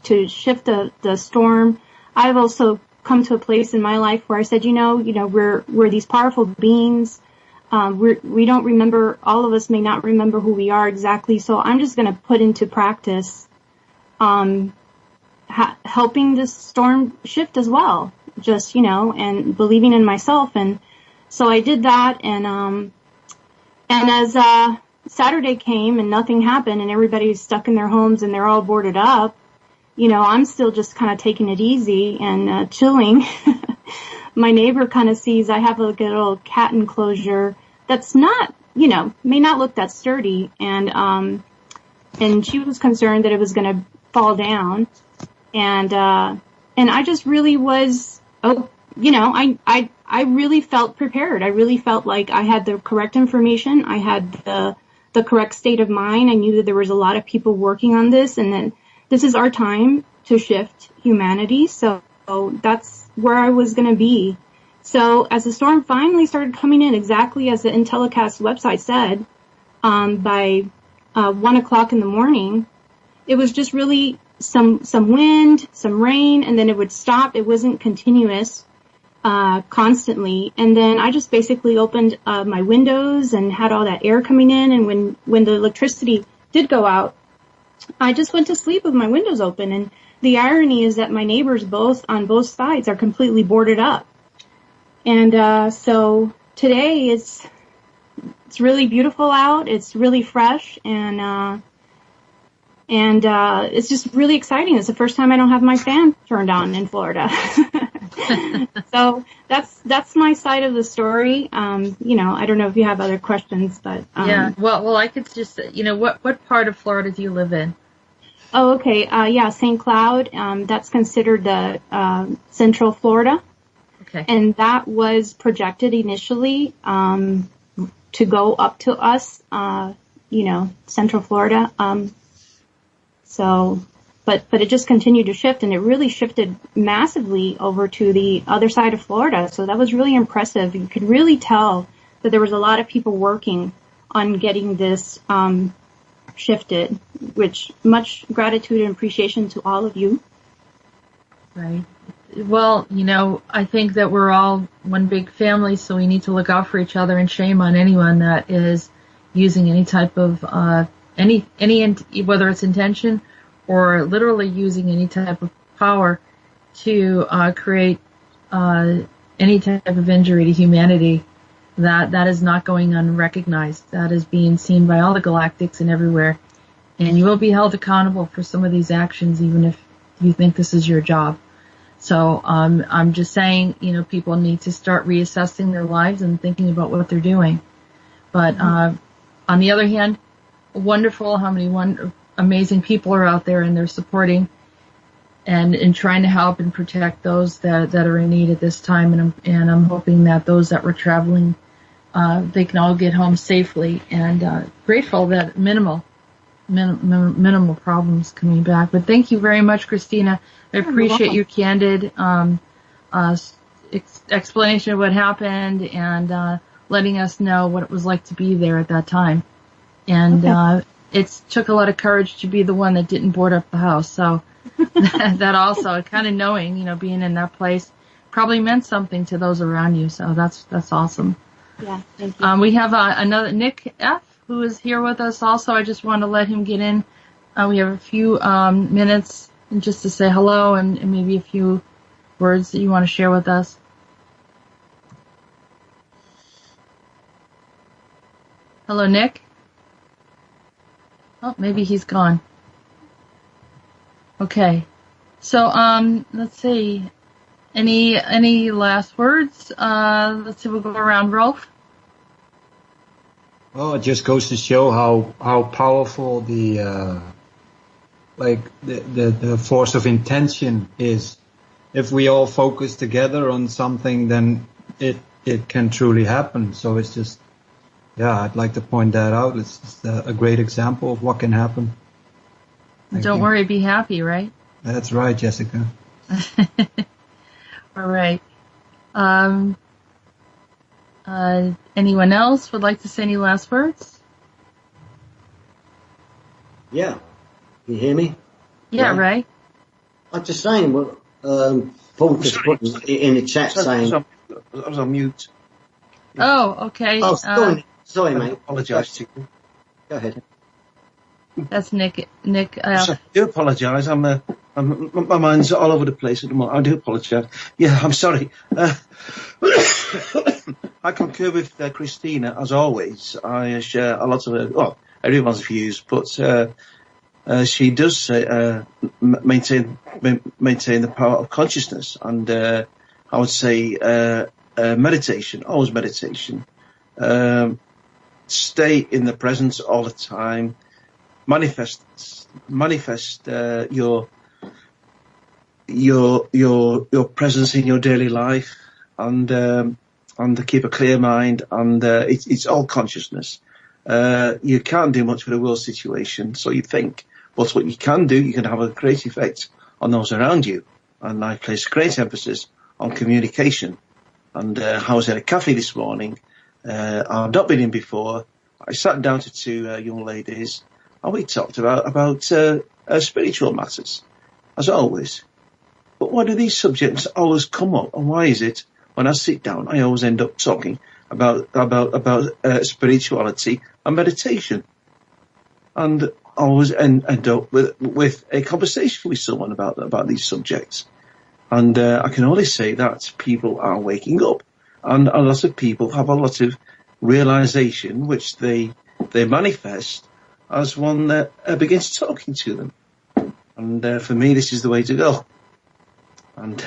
to shift the storm. I've also come to a place in my life where I said, we're these powerful beings. We don't remember, all of us may not remember who we are exactly. So I'm just going to put into practice, helping this storm shift as well, just, and believing in myself. And so I did that. And as, Saturday came and nothing happened and everybody's stuck in their homes and they're all boarded up, I'm still just kind of taking it easy and chilling. My neighbor kind of sees I have like a little cat enclosure that's not, may not look that sturdy, and she was concerned that it was going to fall down, and I just really was, I really felt prepared. I really felt like I had the correct information. I had the correct state of mind. I knew that there was a lot of people working on this, and that this is our time to shift humanity. So that's where I was going to be. So as the storm finally started coming in, exactly as the Intellicast website said, by 1:00 in the morning, it was just really some wind, some rain, and then it would stop. It wasn't continuous. Constantly, and then I just basically opened my windows and had all that air coming in, and when the electricity did go out, I just went to sleep with my windows open. And the irony is that my neighbors on both sides are completely boarded up. And so today it's really beautiful out. It's really fresh, and it's just really exciting. It's the first time I don't have my fan turned on in Florida. So that's my side of the story. I don't know if you have other questions, but yeah. Well, I could just, what part of Florida do you live in? Oh, okay. St. Cloud. That's considered the Central Florida. Okay. And that was projected initially to go up to us, Central Florida. But it just continued to shift, and it really shifted massively over to the other side of Florida. So that was really impressive. You could really tell that there was a lot of people working on getting this shifted, which much gratitude and appreciation to all of you. Right. Well, I think that we're all one big family, so we need to look out for each other, and shame on anyone that is using any type of, whether it's intention or literally using any type of power to create any type of injury to humanity. That is not going unrecognized. That is being seen by all the galactics and everywhere. And you will be held accountable for some of these actions, even if you think this is your job. So I'm just saying, people need to start reassessing their lives and thinking about what they're doing. But on the other hand, wonderful how many amazing people are out there, and they're supporting and trying to help and protect those that are in need at this time. And I'm hoping that those that were traveling, they can all get home safely, and grateful that minimal problems coming back. But thank you very much, Christina. I appreciate your candid explanation of what happened, and letting us know what it was like to be there at that time. And it took a lot of courage to be the one that didn't board up the house. So that also, kind of knowing, being in that place probably meant something to those around you. So that's awesome. Yeah, thank you. We have another Nick F. who is here with us also. I just want to let him get in. We have a few minutes just to say hello and maybe a few words that you want to share with us. Hello, Nick. Oh, maybe he's gone. Okay. So, let's see. Any last words? Let's see, we'll go around. Rolf? Well, it just goes to show how powerful the force of intention is. If we all focus together on something, then it can truly happen. So it's just, I'd like to point that out. It's just a great example of what can happen. Don't worry, be happy, right? That's right, Jessica. All right. Anyone else would like to say any last words? Yeah. Can you hear me? Yeah, right. I'm just saying, Paul just put in the chat saying... I was on mute. Oh, okay. Oh, sorry, mate. I apologise to you. Go ahead. That's Nick. I do apologise. My mind's all over the place at the moment. I do apologise. Yeah, I'm sorry. I concur with Christina, as always. I share a lot of everyone's views, but she does maintain the power of consciousness, and I would say meditation, always meditation. Stay in the presence all the time. Manifest your presence in your daily life, and to keep a clear mind, and it's all consciousness. You can't do much with a world situation, so you think, but what you can do, you can have a great effect on those around you. And I place great emphasis on communication. And I was at a cafe this morning. I've not been in before. I sat down to two young ladies, and we talked about spiritual matters, as always. But why do these subjects always come up, and why is it when I sit down, I always end up talking about spirituality and meditation, and always end up with a conversation with someone about these subjects? And I can only say that people are waking up, and a lot of people have a lot of realization, which they manifest as one begins talking to them. And for me, this is the way to go. And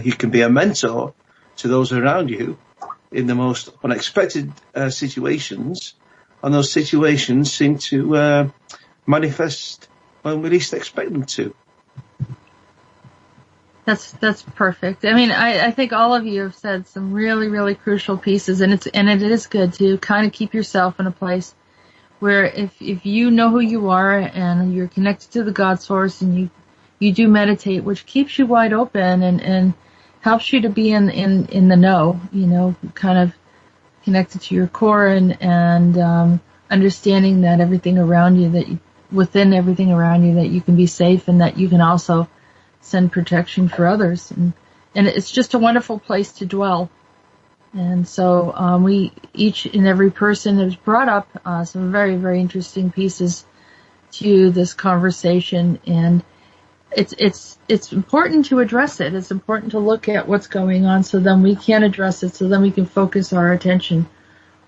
you can be a mentor to those around you in the most unexpected situations, and those situations seem to manifest when we least expect them to. That's perfect. I mean, I think all of you have said some really, really crucial pieces, and it is good to kind of keep yourself in a place where if you know who you are and you're connected to the God source, and you do meditate, which keeps you wide open and helps you to be in the know, kind of connected to your core and understanding that everything around you, within everything around you, that you can be safe, and that you can also send protection for others. And it's just a wonderful place to dwell. And so we, each and every person, has brought up some very, very interesting pieces to this conversation, and it's important to address it. It's important to look at what's going on, so then we can address it, so then we can focus our attention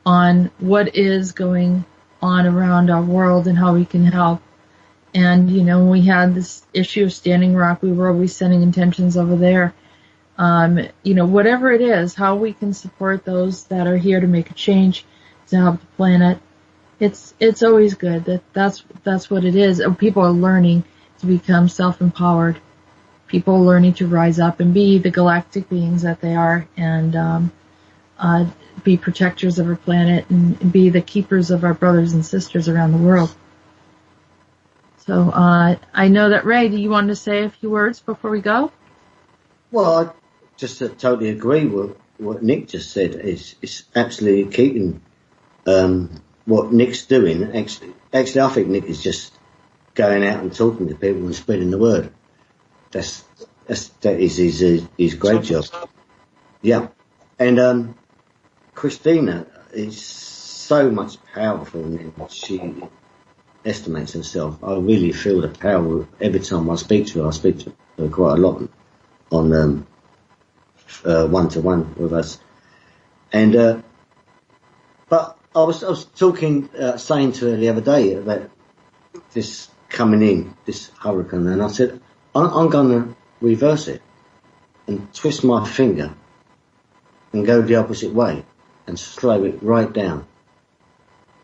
on what is going on around our world and how we can help. And, when we had this issue of Standing Rock, we were always sending intentions over there. Whatever it is, how we can support those that are here to make a change, to help the planet. It's always good. That's what it is. People are learning to become self-empowered. People are learning to rise up and be the galactic beings that they are, and be protectors of our planet and be the keepers of our brothers and sisters around the world. So I know that, Ray, do you want to say a few words before we go? Well, I just totally agree with what Nick just said. It's absolutely keeping what Nick's doing. Actually, I think Nick is just going out and talking to people and spreading the word. That is his great job. Yeah, and Christina is so much powerful than she estimates herself. I really feel the power every time I speak to her. I speak to her quite a lot on one-to-one with us, and but I was talking, saying to her the other day about this coming in, this hurricane, and I said I'm going to reverse it and twist my finger and go the opposite way and slow it right down.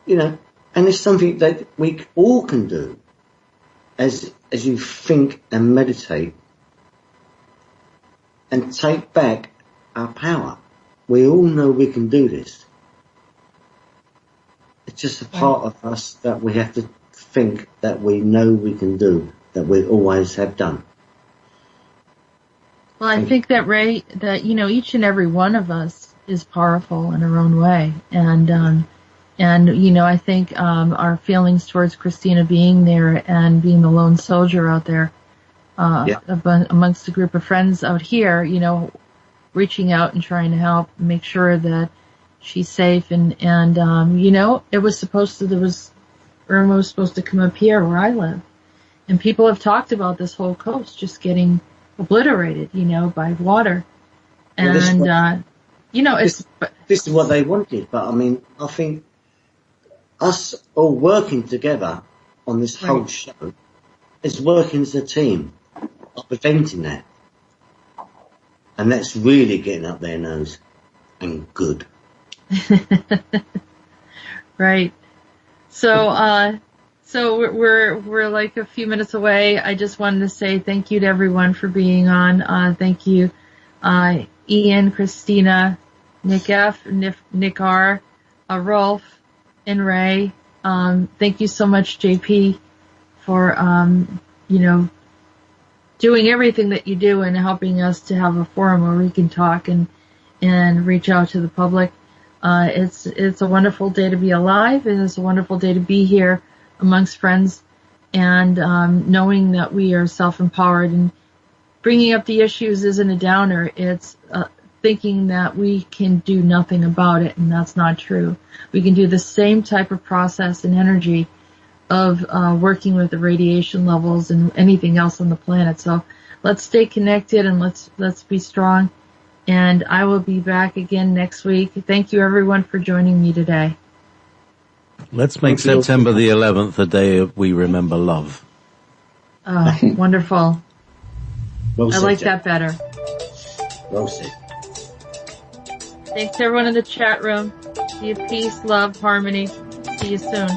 You know, and it's something that we all can do as you think and meditate and take back our power. We all know we can do this. It's just a part of us that we have to think that we know we can do, that we always have done. Well, I think that, Ray, that, each and every one of us is powerful in our own way. And I think our feelings towards Christina being there and being the lone soldier out there amongst a group of friends out here, reaching out and trying to help make sure that she's safe. And it was Irma was supposed to come up here where I live. And people have talked about this whole coast just getting obliterated, by water. And, this is what they wanted. But, I mean, I think us all working together on this whole show is working as a team of preventing that. And that's really getting up their nose. And good. Right. So we're like a few minutes away. I just wanted to say thank you to everyone for being on. Thank you, Ian, Christina, Nick F, Nick R, Rolf, and Ray. Thank you so much, JP, for doing everything that you do and helping us to have a forum where we can talk and reach out to the public. It's a wonderful day to be alive, and it's a wonderful day to be here amongst friends, and knowing that we are self-empowered. And bringing up the issues isn't a downer. It's thinking that we can do nothing about it, and that's not true. We can do the same type of process and energy of working with the radiation levels and anything else on the planet. So let's stay connected and let's be strong. And I will be back again next week. Thank you, everyone, for joining me today. Let's make September the 11th a day we remember love. Oh, wonderful. Well I like that better. Well said. Thanks, everyone in the chat room. See you, peace, love, harmony. See you soon.